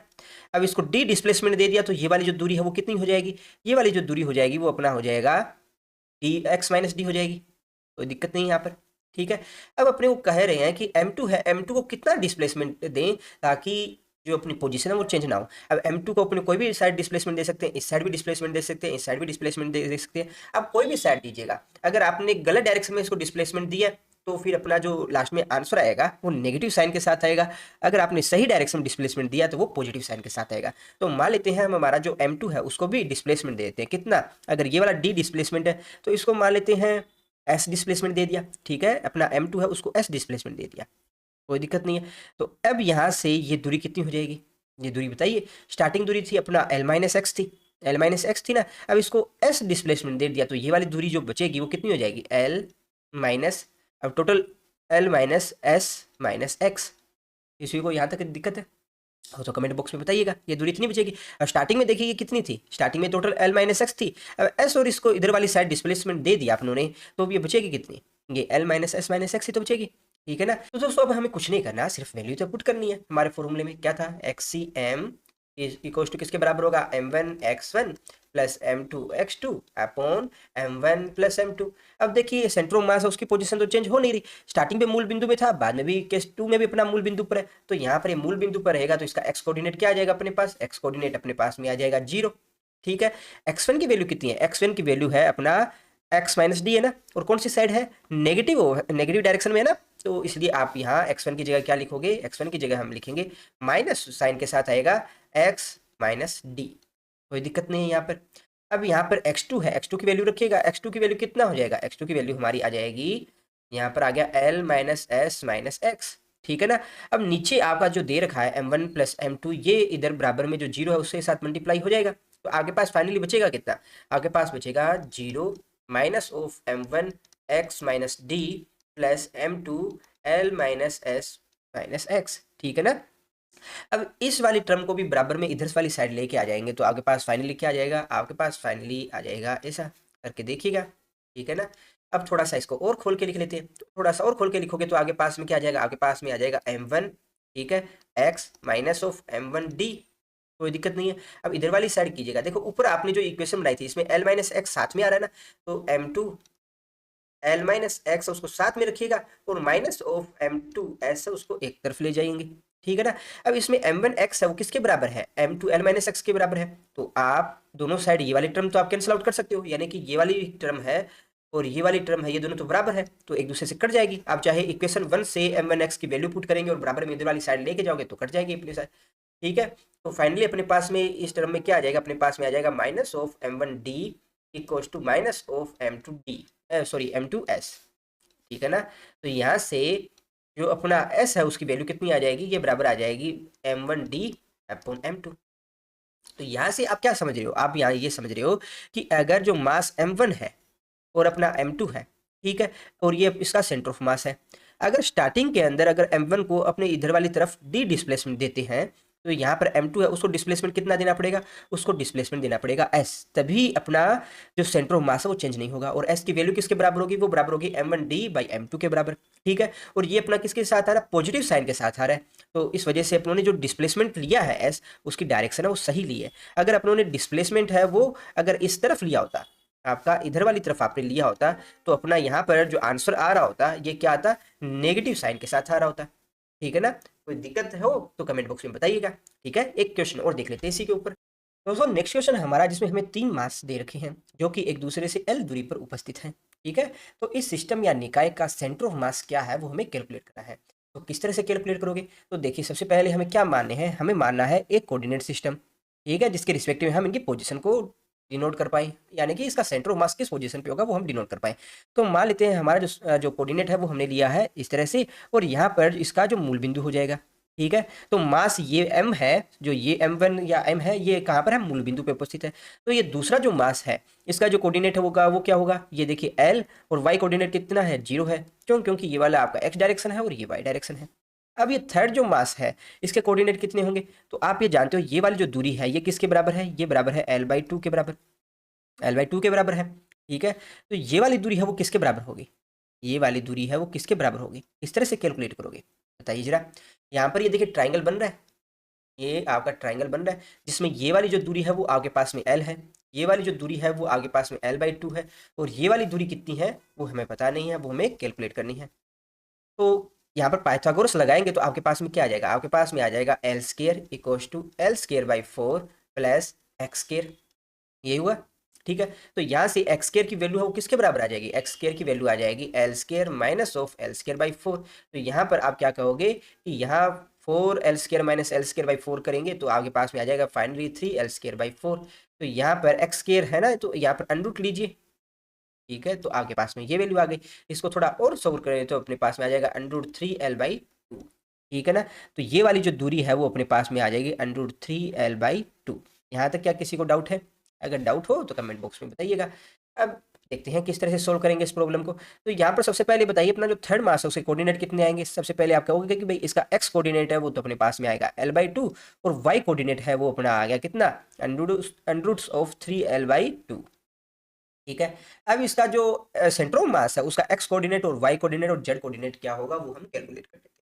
अब इसको डी डिस्प्लेसमेंट दे दिया तो ये वाली जो दूरी है वो कितनी हो जाएगी, ये वाली जो दूरी हो जाएगी वो अपना हो जाएगा डी एक्स माइनस डी हो जाएगी, कोई दिक्कत नहीं यहाँ पर। ठीक है, अब अपने को कह रहे हैं कि m2 है, m2 को कितना डिस्प्लेसमेंट दें ताकि जो अपनी पोजीशन है वो चेंज ना हो। अब m2 को अपने कोई भी साइड डिस्प्लेसमेंट दे सकते हैं, इस साइड भी डिस्प्लेसमेंट दे सकते हैं, इस साइड भी डिस्प्लेसमेंट दे सकते हैं, आप कोई भी साइड दीजिएगा। अगर आपने गलत डायरेक्शन में इसको डिस्प्लेसमेंट दिया तो फिर अपना जो लास्ट में आंसर आएगा वो नेगेटिव साइन के साथ आएगा, अगर आपने सही डायरेक्शन में डिस्प्लेसमेंट दिया तो वो पॉजिटिव साइन के साथ आएगा। तो मान लेते हैं हम हमारा जो m2 है उसको भी डिस्प्लेसमेंट दे देते हैं, कितना, अगर ये वाला d डिस्प्लेसमेंट है तो इसको मान लेते हैं s डिस्प्लेसमेंट दे दिया। ठीक है, अपना m2 है उसको s डिस्प्लेसमेंट दे दिया, कोई दिक्कत नहीं है। तो अब यहाँ से ये दूरी कितनी हो जाएगी, ये दूरी बताइए, स्टार्टिंग दूरी थी अपना l माइनस एक्स थी, l माइनस एक्स थी ना, अब इसको s डिस्प्लेसमेंट दे दिया तो ये वाली दूरी जो बचेगी वो कितनी हो जाएगी, l माइनस, अब total l minus S minus x. किसी को यहाँ तक दिक्कत है हो तो कमेंट बॉक्स में बताइएगा, ये दूरी इतनी बचेगी। अब स्टार्टिंग में देखिए ये कितनी थी, स्टार्टिंग में टोटल l माइनस एक्स थी, अब s और इसको इधर वाली साइड डिस्प्लेसमेंट दे दिया आप लोगों ने, तो अब ये बचेगी कितनी, ये l minus S minus X ही तो बचेगी। ठीक है ना, तो दोस्तों अब हमें कुछ नहीं करना, सिर्फ वैल्यू तो पुट करनी है। हमारे फॉर्मूले में क्या था, X C M equals to किसके बराबर होगा, m1 x1 plus m2 x2 upon m1 plus m2। अब देखिए सेंटर ऑफ मास है उसकी पोजीशन तो चेंज हो नहीं रही, स्टार्टिंग पे मूल बिंदु में था, बाद में भी केस 2 में भी अपना मूल बिंदु पर है, तो यहाँ पर ये मूल बिंदु पर रहेगा तो इसका x कोऑर्डिनेट क्या आ जाएगा अपने पास, x कोऑर्डिनेट अपने पास में आ जाएगा 0। ठीक है, x1 की वैल्यू कितनी है, x1 की वैल्यू है अपना x माइनस डी है ना, और कौन सी साइड है, नेगेटिव डायरेक्शन में है ना, तो इसलिए आप यहाँ x1 की जगह क्या लिखोगे, x1 की जगह हम लिखेंगे माइनस साइन के साथ आएगा x माइनस डी, कोई दिक्कत नहीं है यहाँ पर। अब यहाँ पर x2 है, x2 की वैल्यू रखिएगा, x2 की वैल्यू कितना हो जाएगा, x2 की वैल्यू हमारी आ जाएगी, यहाँ पर आ गया l minus S minus x. ठीक है ना, अब नीचे आपका जो दे रखा है m1 प्लस m2, ये इधर बराबर में जो 0 है उसके साथ मल्टीप्लाई हो जाएगा, तो आगे पास फाइनली बचेगा कितना, आगे पास बचेगा 0 minus of m1 x minus D plus m2 l minus S minus x. ठीक है ना, अब इस वाली टर्म को भी बराबर में इधर वाली साइड लेके आ जाएंगे तो आपके पास फाइनली क्या आ जाएगा, आपके पास फाइनली आ जाएगा ऐसा। करके देखिएगा, ठीक है ना। अब थोड़ा सा इसको और खोल के लिख लेते हैं, थोड़ा सा और खोल के लिखोगे तो आगे पास में क्या आ जाएगा, आगे पास में आ जाएगा m1, ठीक है, x माइनस ऑफ m1d, कोई दिक्कत नहीं है। अब इधर वाली साइड कीजिएगा, देखो ऊपर आपने जो इक्वेशन बनाई थी इसमें l माइनस एक्स साथ में आ रहा है ना, तो m2 l माइनस एक्स उसको साथ में रखिएगा और माइनस ऑफ m2s उसको एक तरफ ले जाएंगे, ठीक है ना। अब इसमें m1x है वो किसके बराबर है, m2 l माइनस एक्स के बराबर है, तो आप दोनों साइड ये वाली टर्म तो आप कैंसिल आउट कर सकते हो, यानी कि ये वाली टर्म है और ये वाली टर्म है, ये दोनों तो बराबर है तो एक दूसरे से कट जाएगी। आप चाहे इक्वेशन 1 से m1x की वैल्यू पुट करेंगे और बराबर में इधर वाली साइड लेके जाओगे तो कट जाएगी अपनी साइड, ठीक है। तो फाइनली अपने पास में इस टर्म में क्या आ जाएगा, अपने पास में आ जाएगा minus of m1d equals to minus of m2d, sorry m2s, ठीक है ना। तो यहाँ से जो अपना s है उसकी वैल्यू कितनी आ जाएगी, ये बराबर आ जाएगी m1d अपॉन m2। तो यहाँ से आप क्या समझ रहे हो, आप यहाँ ये समझ रहे हो कि अगर जो मास m1 है और अपना m2 है, ठीक है, और ये इसका सेंटर ऑफ मास है, अगर स्टार्टिंग के अंदर अगर m1 को अपने इधर वाली तरफ डी डिस्प्लेसमेंट देते हैं तो यहाँ पर m2 है उसको डिस्प्लेसमेंट कितना देना पड़ेगा, उसको डिस्प्लेसमेंट देना पड़ेगा s, तभी अपना जो सेंटर ऑफ मास है वो चेंज नहीं होगा। और s की वैल्यू किसके बराबर होगी, वो बराबर होगी m1d बाई m2 के बराबर, ठीक है। और ये अपना किसके साथ आ रहा है, पॉजिटिव साइन के साथ आ रहा है, तो इस वजह से अपनों ने जो डिस्प्लेसमेंट लिया है s उसकी डायरेक्शन है वो सही ली है। अगर अपनों ने डिस्प्लेसमेंट है वो अगर इस तरफ लिया होता, आपका इधर वाली तरफ आपने लिया होता, तो अपना यहाँ पर जो आंसर आ रहा होता ये क्या आता, नेगेटिव साइन के साथ आ रहा होता, ठीक है ना। कोई दिक्कत हो तो कमेंट बॉक्स में बताइएगा, ठीक है। एक क्वेश्चन और देख लेते हैं इसी के ऊपर। दोस्तों नेक्स्ट क्वेश्चन हमारा जिसमें हमें 3 मास दे रखे हैं जो कि एक दूसरे से l दूरी पर उपस्थित हैं, ठीक है। तो इस सिस्टम या निकाय का सेंटर ऑफ मास क्या है वो हमें कैलकुलेट करना है। तो किस तरह से कैलकुलेट करोगे, तो देखिए सबसे पहले हमें क्या मानने हैं, हमें मानना है एक कोऑर्डिनेट सिस्टम, ठीक है, जिसके रिस्पेक्टिव में हम इनकी पोजीशन को डिनोट कर पाए, यानी कि इसका सेंटर ऑफ मास किस पोजीशन पे होगा वो हम डिनोट कर पाए। तो मान लेते हैं हमारा जो कोऑर्डिनेट है वो हमने लिया है इस तरह से, और यहाँ पर इसका जो मूल बिंदु हो जाएगा, ठीक है। तो मास ये m है, जो ये m1 या m है ये कहाँ पर है, मूल बिंदु पे उपस्थित है। तो ये दूसरा जो मास है इसका जो कोऑर्डिनेट है वो क्या होगा, ये देखिए l, और y कोऑर्डिनेट कितना है, 0 है, क्यों, क्योंकि ये वाला आपका x डायरेक्शन है और ये y डायरेक्शन है। अब ये थर्ड जो मास है इसके कोऑर्डिनेट कितने होंगे, तो आप ये जानते हो ये वाली जो दूरी है ये किसके बराबर है, ये बराबर है l/2 के बराबर, l/2 के बराबर है, ठीक है। तो ये वाली दूरी है वो किसके बराबर होगी, ये वाली दूरी है वो किसके बराबर होगी, किस तरह से कैलकुलेट करोगे बताइए जरा। यहाँ पर ये देखिए ट्राइंगल बन रहा है, ये आपका ट्राइंगल बन रहा है जिसमें ये वाली जो दूरी है वो आगे पास में l है, ये वाली जो दूरी है वो आगे पास में l/2 है, और ये वाली दूरी कितनी है वो हमें पता नहीं है, वो हमें कैलकुलेट करनी है। तो यहाँ पर पाइथागोरस लगाएंगे तो आपके पास में क्या आ जाएगा, आपके पास में आ जाएगा l square equals to l²/4 plus x square, ये हुआ, ठीक है। तो यहाँ से एक्स स्क्वायर की वैल्यू है वो किसके बराबर आ जाएगी, एक्स स्क्वायर की वैल्यू आ जाएगी L square minus of l²/4। तो यहाँ पर आप क्या कहोगे कि यहाँ 4l² माइनस l²/4 करेंगे तो आपके पास में आ जाएगा फाइनली 3l²/4। तो यहाँ पर एक्स स्क्वायर है ना, तो यहाँ पर अंडरूट लीजिए, ठीक है, तो आपके पास में ये वैल्यू आ गई। इसको थोड़ा और सोल्व करें तो अपने पास में आ जाएगा √3l/2, ठीक है ना। तो ये वाली जो दूरी है वो अपने पास में आ जाएगी √3l/2। यहाँ तक क्या किसी को डाउट है, अगर डाउट हो तो कमेंट बॉक्स में बताइएगा। अब देखते हैं किस तरह से सोल्व करेंगे इस प्रॉब्लम को। तो यहाँ पर सबसे पहले बताइए अपना जो थर्ड मास है उसके कोऑर्डिनेट कितने आएंगे। सबसे पहले आप कहोगे कि भाई इसका x कोऑर्डिनेट है वो तो अपने पास में आएगा l/2, और y कोऑर्डिनेट है वो अपना आ गया कितना, √3l/2, ठीक है। अब इसका जो सेंटर ऑफ मास है उसका x कोऑर्डिनेट और y कोऑर्डिनेट और z कोऑर्डिनेट क्या होगा वो हम कैलकुलेट कर लेते हैं,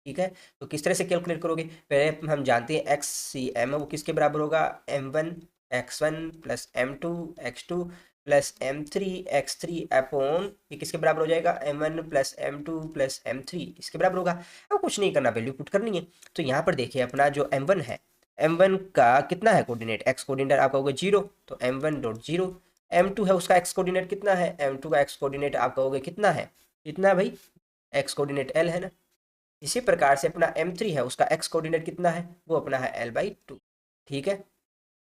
ठीक है। तो किस तरह से कैलकुलेट करोगे, पहले हम जानते हैं एक्स सी एम है वो किसके बराबर होगा, m1x1 plus m2 x2 plus m3 x3 upon ये किसके बराबर हो जाएगा, m1 plus m2 plus m3 इसके बराबर होगा। अब कुछ नहीं करना, वैल्यू पुट करनी है। तो यहाँ पर देखिए अपना जो m1 है, m1 का कितना है कोऑर्डिनेट, x कोऑर्डिनेट आपका होगा 0, तो m1.0। m2 है उसका x कोऑर्डिनेट कितना है, m2 का x कोऑर्डिनेट आप कहोगे कितना है, कितना भाई, x कोऑर्डिनेट l है ना। इसी प्रकार से अपना m3 है उसका x कोऑर्डिनेट कितना है, वो अपना है l/2, ठीक है,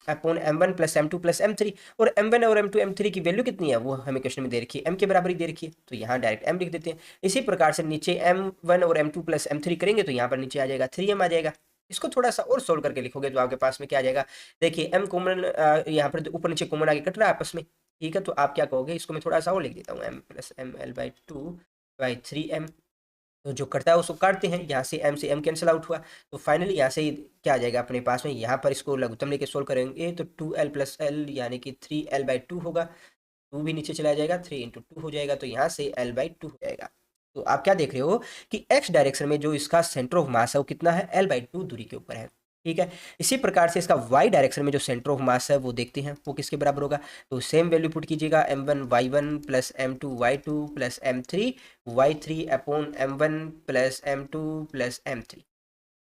upon m1 plus m2 plus m3। और m1 और m2 m3 की वैल्यू कितनी है वो हमें क्वेश्चन में दे रखी है, m के बराबर ही दे रखी है, तो यहाँ डायरेक्ट m लिख देते हैं। इसी प्रकार से नीचे m1 और m2 प्लस m3 करेंगे तो यहाँ पर नीचे आ जाएगा 3m आ जाएगा। इसको थोड़ा सा और सोल्व करके लिखोगे तो आपके पास में क्या आ जाएगा, देखिए m कॉमन यहाँ पर ऊपर नीचे कॉमन आगे कट रहा है आपस में, ठीक है। तो आप क्या कहोगे, इसको मैं थोड़ा सा और लिख देता हूँ, m प्लस m l/2/3m। तो जो करता है उसको काटते हैं, यहाँ से m कैंसिल आउट हुआ, तो फाइनली यहाँ से क्या आ जाएगा अपने पास में, यहाँ पर इसको लघुत्तम लेके सोल्व करेंगे तो 2l प्लस l यानी कि 3l/2 होगा। 2 भी नीचे चला जाएगा, 3 इंटू 2 हो जाएगा, तो यहाँ से L/2 हो जाएगा। तो आप क्या देख रहे हो कि x डायरेक्शन में जो इसका सेंटर ऑफ मास है वो कितना है, L/2 दूरी के ऊपर है। ठीक है, इसी प्रकार से इसका y डायरेक्शन में जो सेंटर ऑफ मास है वो देखते हैं वो किसके बराबर होगा। तो सेम वैल्यू पुट कीजिएगा, m1 y1 plus m2 y2 plus m3 y3 upon m1 plus m2 plus m3।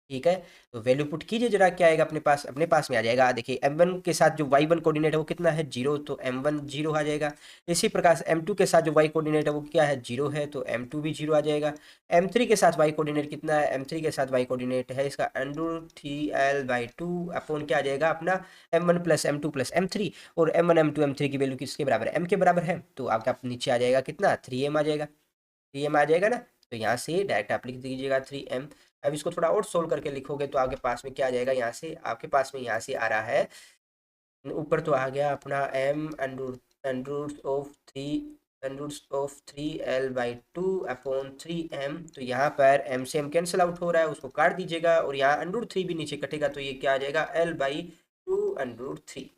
ठीक है, तो वैल्यू पुट कीजिए जरा, क्या आएगा अपने पास, अपने पास में आ जाएगा, देखिए m1 के साथ जो y1 कोऑर्डिनेट है वो कितना है, 0, तो m1 0 आ जाएगा। इसी प्रकार से m2 के साथ जो y कोऑर्डिनेट है वो क्या है, 0 है, तो m2 भी 0 आ जाएगा। m3 के साथ y कोऑर्डिनेट कितना है, m3 के साथ y कोऑर्डिनेट है इसका √3l/2 अपॉन क्या आ जाएगा अपना m1 plus m2 plus m3, और m1 m2 m3 की वैल्यू किसके बराबर है, m के बराबर है, तो आपका नीचे आ जाएगा कितना, 3m आ जाएगा, 3m आ जाएगा ना। तो यहाँ से डायरेक्ट आप लिख दीजिएगा 3m। अब इसको थोड़ा और सोल्व करके लिखोगे तो आपके पास में क्या आ जाएगा, यहाँ से आपके पास में यहाँ से आ रहा है, ऊपर तो आ गया अपना m √3 अपॉन 3m, तो यहाँ पर m से m कैंसिल आउट हो रहा है, उसको काट दीजिएगा, और यहाँ √3 भी नीचे कटेगा, तो ये क्या आ जाएगा, L/2√3।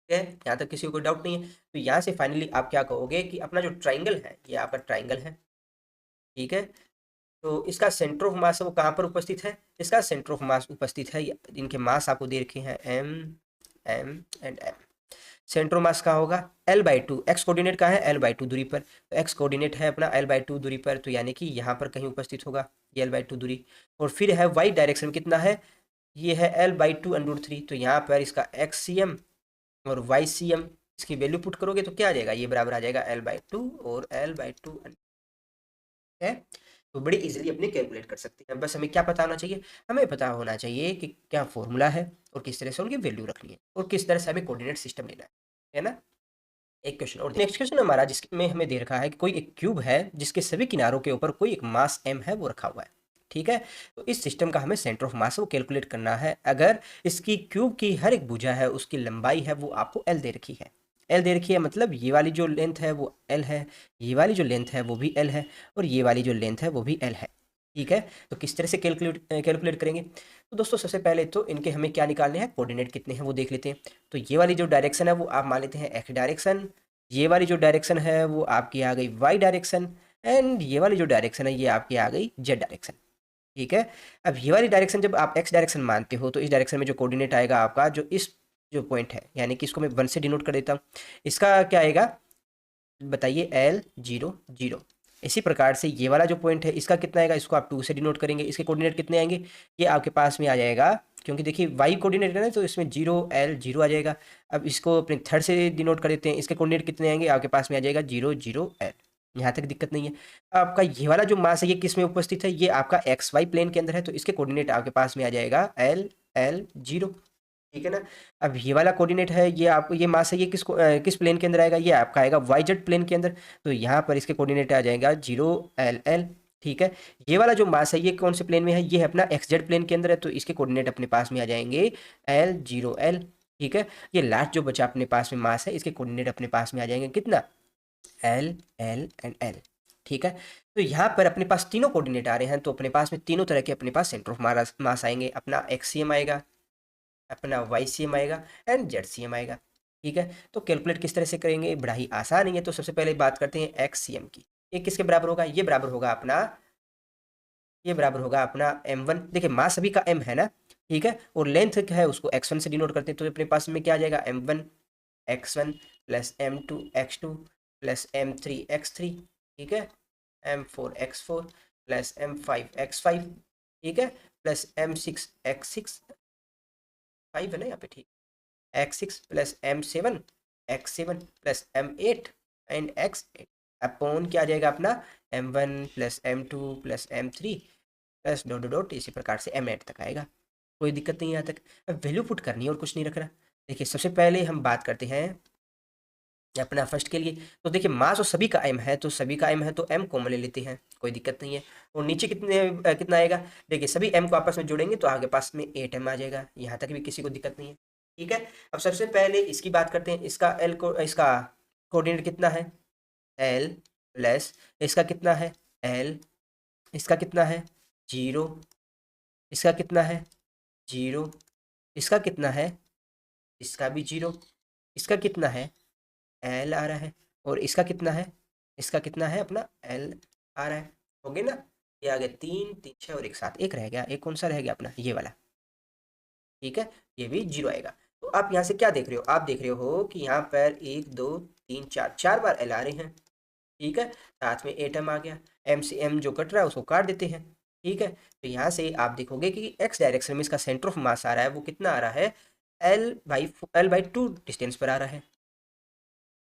ठीक है, यहाँ तक किसी को कोई डाउट नहीं है। तो यहाँ से फाइनली आप क्या कहोगे कि अपना जो ट्राइंगल है ये आपका ट्राइंगल है। ठीक है, तो इसका सेंटर ऑफ मास है वो कहाँ पर उपस्थित है, इसका सेंटर ऑफ मास उपस्थित है, इनके मास आपको दे रखे हैं m m and m। Centre of mass कहाँ होगा, L/2, x कोऑर्डिनेट कहाँ है, L/2 दूरी पर, तो x कोऑर्डिनेट है अपना L/2 दूरी पर, तो यानी कि यहाँ पर कहीं उपस्थित होगा ये L/2 दूरी। और फिर है y डायरेक्शन कितना है, ये है L/2√3, तो यहाँ पर इसका XCM और YCM, इसकी वैल्यू पुट करोगे तो क्या आ जाएगा, ये बराबर आ जाएगा L/2 और L/2 है। तो बड़ी इजीली अपने कैलकुलेट कर सकते हैं, बस हमें क्या पता होना चाहिए, हमें पता होना चाहिए कि क्या फॉर्मूला है और किस तरह से उनकी वैल्यू रखनी है और किस तरह से हमें कोऑर्डिनेट सिस्टम लेना है ना। एक क्वेश्चन और, नेक्स्ट क्वेश्चन हमारा जिसमें हमें दे रखा है कि कोई एक क्यूब है जिसके सभी किनारों के ऊपर कोई एक मास m है वो रखा हुआ है। ठीक है, तो इस सिस्टम का हमें सेंटर ऑफ मास वो कैलकुलेट करना है। अगर इसकी क्यूब की हर एक भुजा है उसकी लंबाई है वो आपको l दे रखी है, l दे रखी है, मतलब ये वाली जो लेंथ है वो l है, ये वाली जो लेंथ है वो भी l है, और ये वाली जो लेंथ है वो भी l है। ठीक है, तो किस तरह से कैलकुलेट करेंगे, तो दोस्तों सबसे पहले तो इनके हमें क्या निकालने हैं, कोऑर्डिनेट कितने हैं वो देख लेते हैं। तो ये वाली जो डायरेक्शन है वो आप मान लेते हैं x डायरेक्शन, ये वाली जो डायरेक्शन है वो आपकी आ गई y डायरेक्शन, एंड ये वाली जो डायरेक्शन है ये आपकी आ गई z डायरेक्शन। ठीक है, अब ये वाली डायरेक्शन जब आप x डायरेक्शन मानते हो तो इस डायरेक्शन में जो कोऑर्डिनेट आएगा आपका, जो इस जो पॉइंट है, यानी कि इसको मैं 1 से डिनोट कर देता हूँ, इसका क्या आएगा बताइए, L0 0। इसी प्रकार से ये वाला जो पॉइंट है इसका कितना आएगा, इसको आप 2 से डिनोट करेंगे, इसके कोऑर्डिनेट कितने आएंगे, ये आपके पास में आ जाएगा, क्योंकि देखिए y कोऑर्डिनेट है ना, तो इसमें 0 L 0 आ जाएगा। अब इसको अपने थर्ड से डिनोट कर देते हैं, इसके कोऑर्डिनेट कितने आएंगे, आपके पास में आ जाएगा 0 0 L। यहाँ तक दिक्कत नहीं है। आपका ये वाला जो मास है ये किस में उपस्थित है, ये आपका XY प्लेन के अंदर है, तो इसके कोऑर्डिनेट आपके पास में आ जाएगा L0। ठीक है ना। अब ये वाला कोऑर्डिनेट है, ये आप ये मास है, ये किस प्लेन के अंदर आएगा, ये आपका आएगा YZ प्लेन के अंदर, तो यहाँ पर इसके कोऑर्डिनेट आ जाएगा 0 L L। ठीक है, ये वाला जो मास है ये कौन से प्लेन में है, ये है अपना XZ प्लेन के अंदर है, तो इसके कोऑर्डिनेट अपने पास में आ जाएंगे L0 L। ठीक है, ये लास्ट जो बचा अपने पास में मास है इसके कोऑर्डिनेट अपने पास में आ जाएंगे कितना, L L एंड L। ठीक है, तो यहाँ पर अपने पास तीनों कोऑर्डिनेट आ रहे हैं, तो अपने पास में तीनों तरह के अपने पास सेंटर ऑफ मास आएंगे, अपना XCM आएगा, अपना YCM आएगा एंड ZCM आएगा। ठीक है, तो कैलकुलेट किस तरह से करेंगे, बड़ा ही आसान है। तो सबसे पहले बात करते हैं XCM की, ये किसके बराबर होगा, ये बराबर होगा अपना, ये बराबर होगा अपना m1, देखिए मास सभी का m है ना। ठीक है, और लेंथ क्या है उसको x1 से डिनोट करते हैं, तो अपने पास में क्या आ जाएगा, m1 x1 plus m2 x2 plus m3 x3। ठीक है, m4 x4 plus m5 x5। ठीक है, प्लस m6 x6, 5 है ना यहाँ पे, ठीक, x6 plus m7 plus m8 and x8 upon क्या आ जाएगा अपना m1 plus m2 plus m3 plus dot dot dot, इसी प्रकार से m8 तक आएगा। कोई दिक्कत नहीं है यहाँ तक। अब वैल्यू पुट करनी है और कुछ नहीं रखना। देखिए सबसे पहले हम बात करते हैं अपना फर्स्ट के लिए, तो देखिए मास और सभी का m है, तो सभी का m है तो m कॉमन ले लेते हैं, कोई दिक्कत नहीं है। और नीचे कितना आएगा, देखिए सभी m को आपस में जोड़ेंगे तो आगे पास में 8m आ जाएगा, यहाँ तक भी किसी को दिक्कत नहीं है। ठीक है, अब सबसे पहले इसकी बात करते हैं, इसका कोऑर्डिनेट कितना है l प्लस इसका कितना है l, इसका कितना है 0, इसका कितना है 0, इसका कितना है, इसका भी 0, इसका कितना है एल आ रहा है, और इसका कितना है, इसका कितना है अपना एल आ रहा है। हो गया ना, ये आ गया 3 3 6 और एक साथ एक रह गया, एक कौन सा रह गया अपना ये वाला, ठीक है, ये भी 0 आएगा। तो आप यहाँ से क्या देख रहे हो, आप देख रहे हो कि यहाँ पर 1 2 3 4 4 बार एल आ रहे हैं, ठीक है, साथ में एटम आ गया, एम से एम जो कट रहा है उसको काट देते हैं, ठीक है। तो यहाँ से आप देखोगे कि एक्स डायरेक्शन में इसका सेंटर ऑफ मास आ रहा है, वो कितना आ रहा है, एल बाई 2 डिस्टेंस पर आ रहा है,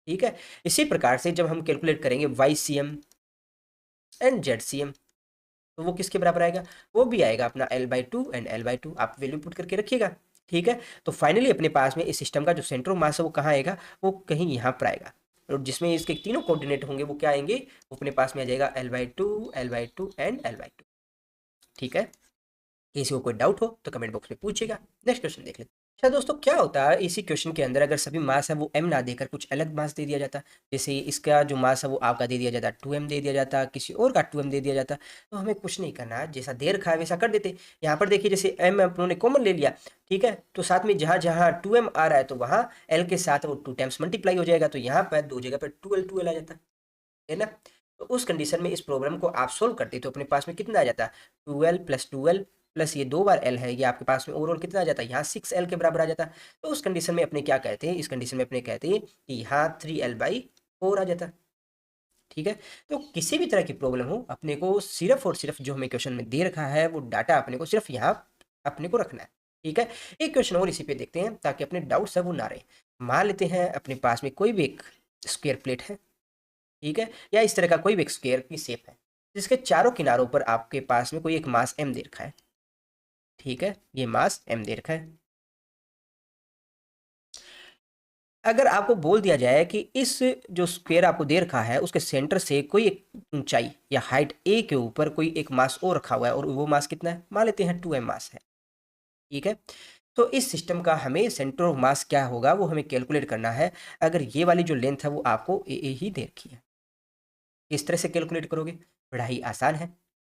ठीक है। इसी प्रकार से जब हम कैलकुलेट करेंगे Y C M and Z C M, तो वो किसके बराबर आएगा, वो भी आएगा अपना L/2 एंड L/2, आप वैल्यू पुट करके रखिएगा, ठीक है। तो फाइनली अपने पास में इस सिस्टम का जो सेंटर ऑफ मास है वो कहाँ आएगा, वो कहीं यहाँ पर आएगा, और जिसमें इसके तीनों कोऑर्डिनेट होंगे वो क्या आएंगे, वो अपने पास में आ जाएगा L/2 L/2 एंड L/2, ठीक है। किसी को कोई डाउट हो तो कमेंट बॉक्स में पूछिएगा। नेक्स्ट क्वेश्चन देख लेते हैं। अच्छा दोस्तों, क्या होता है इसी क्वेश्चन के अंदर अगर सभी मास है वो m ना देकर कुछ अलग मास दे दिया जाता, जैसे इसका जो मास है वो आपका दे दिया जाता 2m दे दिया जाता, किसी और का 2m दे दिया जाता, तो हमें कुछ नहीं करना, जैसा दे रखा है वैसा कर देते। यहाँ पर देखिए जैसे m उन्होंने कॉमन ले लिया, ठीक है, तो साथ में जहाँ जहाँ 2m आ रहा है तो वहाँ l के साथ वो 2 टाइम्स मल्टीप्लाई हो जाएगा, तो यहाँ पर दो जगह पर 2l आ जाता है ना। तो उस कंडीशन में इस प्रॉब्लम को आप सोल्व करते तो अपने पास में कितना आ जाता, 2l प्लस ये 2 बार l है, ये आपके पास में ओवरऑल कितना आ जाता है, यहाँ 6l के बराबर आ जाता। तो उस कंडीशन में अपने क्या कहते हैं, इस कंडीशन में अपने कहते हैं कि यहाँ 3l/4 आ जाता, ठीक है। तो किसी भी तरह की प्रॉब्लम हो, अपने को सिर्फ और सिर्फ जो हमें क्वेश्चन में दे रखा है वो डाटा अपने को सिर्फ यहाँ अपने को रखना है, ठीक है। एक क्वेश्चन और इसी पे देखते हैं ताकि अपने डाउट्स है वो ना रहे। मान लेते हैं अपने पास में कोई भी एक स्क्वायर प्लेट है, ठीक है, या इस तरह का कोई भी एक स्क्वायर की शेप है, जिसके चारों किनारों पर आपके पास में कोई एक मास m दे रखा है, ठीक है, ये मास m दे रखा है। अगर आपको बोल दिया जाए कि इस जो स्क्वायर आपको दे रखा है उसके सेंटर से कोई एक ऊंचाई या हाइट a के ऊपर कोई एक मास और रखा हुआ है, और वो मास कितना है, मान लेते हैं 2m मास है, ठीक है। तो इस सिस्टम का हमें सेंटर ऑफ मास क्या होगा वो हमें कैलकुलेट करना है। अगर ये वाली जो लेंथ है वो आपको a ही दे रखी है, किस तरह से कैलकुलेट करोगे, बड़ा ही आसान है।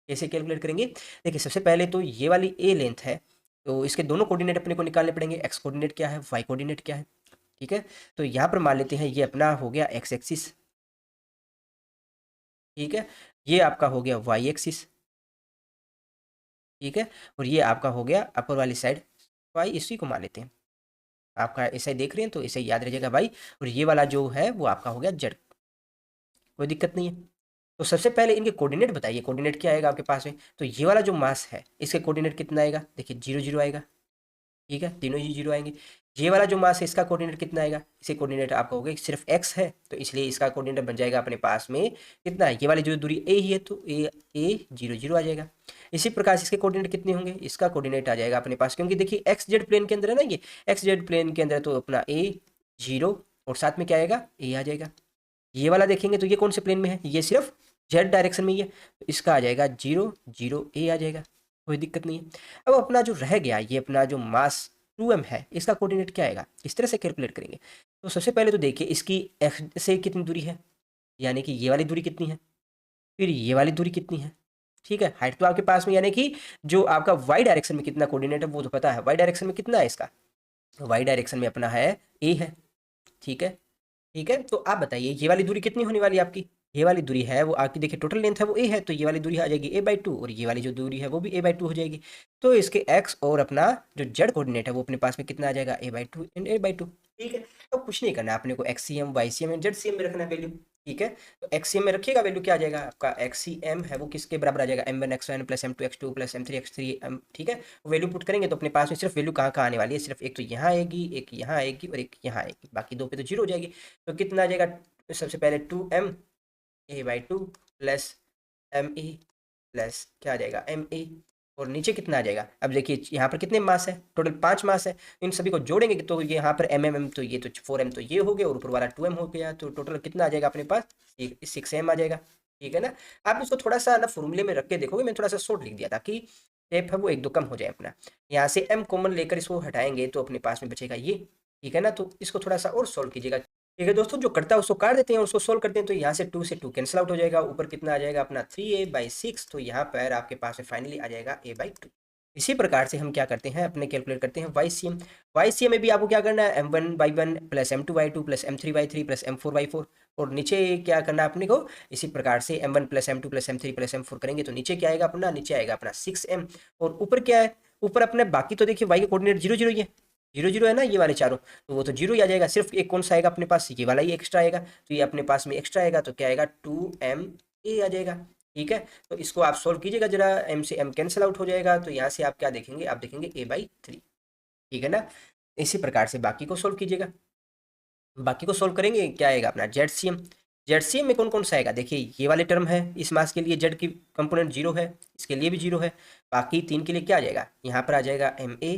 कैसे कैलकुलेट करेंगे, देखिए सबसे पहले तो ये वाली ए लेंथ है, तो इसके दोनों कोऑर्डिनेट अपने को निकालने पड़ेंगे, एक्स कोऑर्डिनेट क्या है, वाई कोऑर्डिनेट क्या है, ठीक है। तो यहाँ पर मान लेते हैं ये अपना हो गया एक्स एक्सिस, ठीक है, ये आपका हो गया वाई एक्सिस, ठीक है, और ये आपका हो गया अपर वाली साइड वाई, इसी को मान लेते हैं, आपका ऐसा ही देख रहे हैं तो इसे याद रह वाई, और ये वाला जो है वो आपका हो गया जेड, कोई दिक्कत नहीं है। तो सबसे पहले इनके कोऑर्डिनेट बताइए, कोऑर्डिनेट क्या आएगा आपके पास में, तो ये वाला जो मास है इसके कोऑर्डिनेट कितना आएगा, देखिए 0 0 आएगा, ठीक है, तीनों ही 0 आएंगे। ये वाला जो मास है इसका कोऑर्डिनेट कितना आएगा, इसे कोऑर्डिनेट आपका हो गया सिर्फ x है, तो इसलिए इसका कोऑर्डिनेट बन जाएगा अपने पास में कितना है, ये वाली जो दूरी a ही है तो a 0 0 आ जाएगा। इसी प्रकार से इसके कोऑर्डिनेट कितने होंगे, इसका कोऑर्डिनेट आ जाएगा अपने पास, क्योंकि देखिए एक्स जेड प्लेन के अंदर है ना, ये एक्स जेड प्लेन के अंदर, तो अपना a 0 और साथ में क्या आएगा a आ जाएगा। ये वाला देखेंगे तो ये कौन से प्लेन में है, ये सिर्फ जेड डायरेक्शन में ही है, तो इसका आ जाएगा 0 0 a आ जाएगा, कोई दिक्कत नहीं है। अब अपना जो रह गया ये अपना जो मास 2m है, इसका कोऑर्डिनेट क्या आएगा, इस तरह से कैलकुलेट करेंगे। तो सबसे पहले तो देखिए इसकी x से कितनी दूरी है, यानी कि ये वाली दूरी कितनी है, फिर ये वाली दूरी कितनी है, ठीक है। हाइट तो आपके पास में, यानी कि जो आपका y डायरेक्शन में कितना कोऑर्डिनेट है वो तो पता है, y डायरेक्शन में कितना है इसका, y डायरेक्शन में अपना है a है, ठीक है, ठीक है। तो आप बताइए ये वाली दूरी कितनी होने वाली है आपकी, ये वाली दूरी है वो आपकी, देखिए टोटल लेंथ है वो a है, तो ये वाली दूरी आ जाएगी a/2, और ये वाली जो दूरी है वो भी a/2 हो जाएगी। तो इसके x और अपना जो z कोऑर्डिनेट है वो अपने पास में कितना आ जाएगा, a/2 एंड a/2, ठीक है। तो कुछ नहीं करना है अपने को, XCM YCM एंड ZCM में रखना है वैल्यू, ठीक है। तो XCM में रखिएगा वैल्यू क्या आ जाएगा आपका, XCM है वो किसके बराबर आ जाएगा, m1 x1 plus m2 x2 plus m3 x3 ठीक है। वैल्यू पुट करेंगे तो अपने पास में सिर्फ वैल्यू कहाँ कहाँ आने वाली है, सिर्फ एक तो यहाँ आएगी, एक यहाँ आएगी और एक यहाँ आएगी, बाकी दो पे तो 0 हो जाएगी। तो कितना आ जाएगा, सबसे पहले 2m a/2 plus m a plus क्या आ जाएगा m a, और नीचे कितना आ जाएगा, अब देखिए यहाँ पर कितने मास है, टोटल 5 मास है, इन सभी को जोड़ेंगे तो ये यहाँ पर mm तो ये तो 4m तो ये हो गया, और ऊपर वाला 2m हो गया, तो टोटल कितना आ जाएगा अपने पास, 6m आ जाएगा, ठीक है ना। आप इसको थोड़ा सा ना फॉर्मूले में रख के देखोगे, मैंने थोड़ा सा शॉर्ट लिख दिया ताकि स्टेप है वो एक दो कम हो जाए अपना। यहाँ से m कॉमन लेकर इसको हटाएंगे तो अपने पास में बचेगा ये, ठीक है ना। तो इसको थोड़ा सा और सोल्व कीजिएगा, ठीक है दोस्तों। जो करता है उसको काट देते हैं, उसको सोल्व करते हैं, तो यहाँ से 2 से 2 कैंसिल आउट हो जाएगा, ऊपर कितना आ जाएगा अपना 3a/6, तो यहाँ पर आपके पास में फाइनली आ जाएगा a/2। इसी प्रकार से हम क्या करते हैं, अपने कैलकुलेट करते हैं YCM। YCM में भी आपको क्या करना है, M1/1 plus M2/2 plus M3/3 plus M4/4, और नीचे क्या करना है अपने को, इसी प्रकार से M1 plus M2 plus M3 plus M4 करेंगे तो नीचे क्या आएगा अपना, नीचे आएगा अपना 6M। और ऊपर क्या है, ऊपर अपने बाकी तो देखिए y के कोऑर्डिनेट 0 0 ही है, 0 0 है ना ये वाले चारों, तो वो तो 0 ही आ जाएगा, सिर्फ एक कौन सा आएगा अपने पास, ये वाला ही एक्स्ट्रा आएगा, तो ये अपने पास में एक्स्ट्रा आएगा तो क्या आएगा 2MA आ जाएगा। ठीक है, तो इसको आप सोल्व कीजिएगा जरा, M से M कैंसिल आउट हो जाएगा, तो यहाँ से आप क्या देखेंगे, आप देखेंगे A/3। ठीक है ना, इसी प्रकार से बाकी को सोल्व कीजिएगा। बाकी को सोल्व करेंगे क्या आएगा अपना ZCM। ZCM में कौन कौन सा आएगा, देखिए ये वाले टर्म है, इस मास के लिए Z की कंपोनेंट 0 है, इसके लिए भी 0 है, बाकी 3 के लिए क्या आ जाएगा, यहाँ पर आ जाएगा MA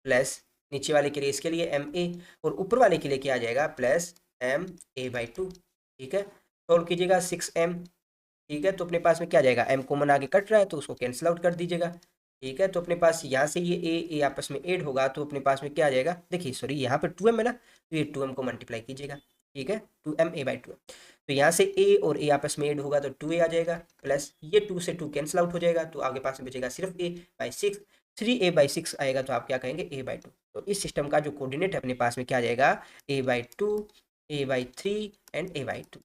प्लस, नीचे वाले के लिए इसके लिए MA, और ऊपर वाले के लिए क्या आ जाएगा प्लस MA/2। ठीक है, सोल्व कीजिएगा 6M। ठीक है, तो अपने पास में क्या आ जाएगा, M कॉमन आगे कट रहा है तो उसको कैंसिल आउट कर दीजिएगा। ठीक है, तो अपने पास यहाँ से ये ए आपस में ऐड होगा तो अपने पास में क्या आ जाएगा, देखिए सॉरी यहाँ पर 2M है ना, तो ये 2M को मल्टीप्लाई कीजिएगा। ठीक है, 2MA/2, तो यहाँ से ए और ए आपस में ऐड होगा तो 2A आ जाएगा, प्लस ये 2 से 2 कैंसिल आउट हो जाएगा तो आगे पास में बचेगा सिर्फ A/6, 3A/6 आएगा तो आप क्या कहेंगे A/2। तो इस सिस्टम का जो कोऑर्डिनेट है अपने पास में क्या आ जाएगा, A/2, A/3 एंड A/2।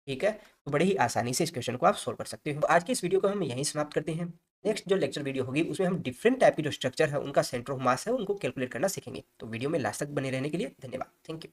ठीक है, तो बड़े ही आसानी से इस क्वेश्चन को आप सोल्व कर सकते हो। तो आज की इस वीडियो को हम यहीं समाप्त करते हैं। नेक्स्ट जो लेक्चर वीडियो होगी उसमें हम डिफरेंट टाइप की जो स्ट्रक्चर है उनका सेंटर ऑफ मास है उनको कैलकुलेट करना सीखेंगे। तो वीडियो में लास्ट तक बने रहने के लिए धन्यवाद, थैंक यू।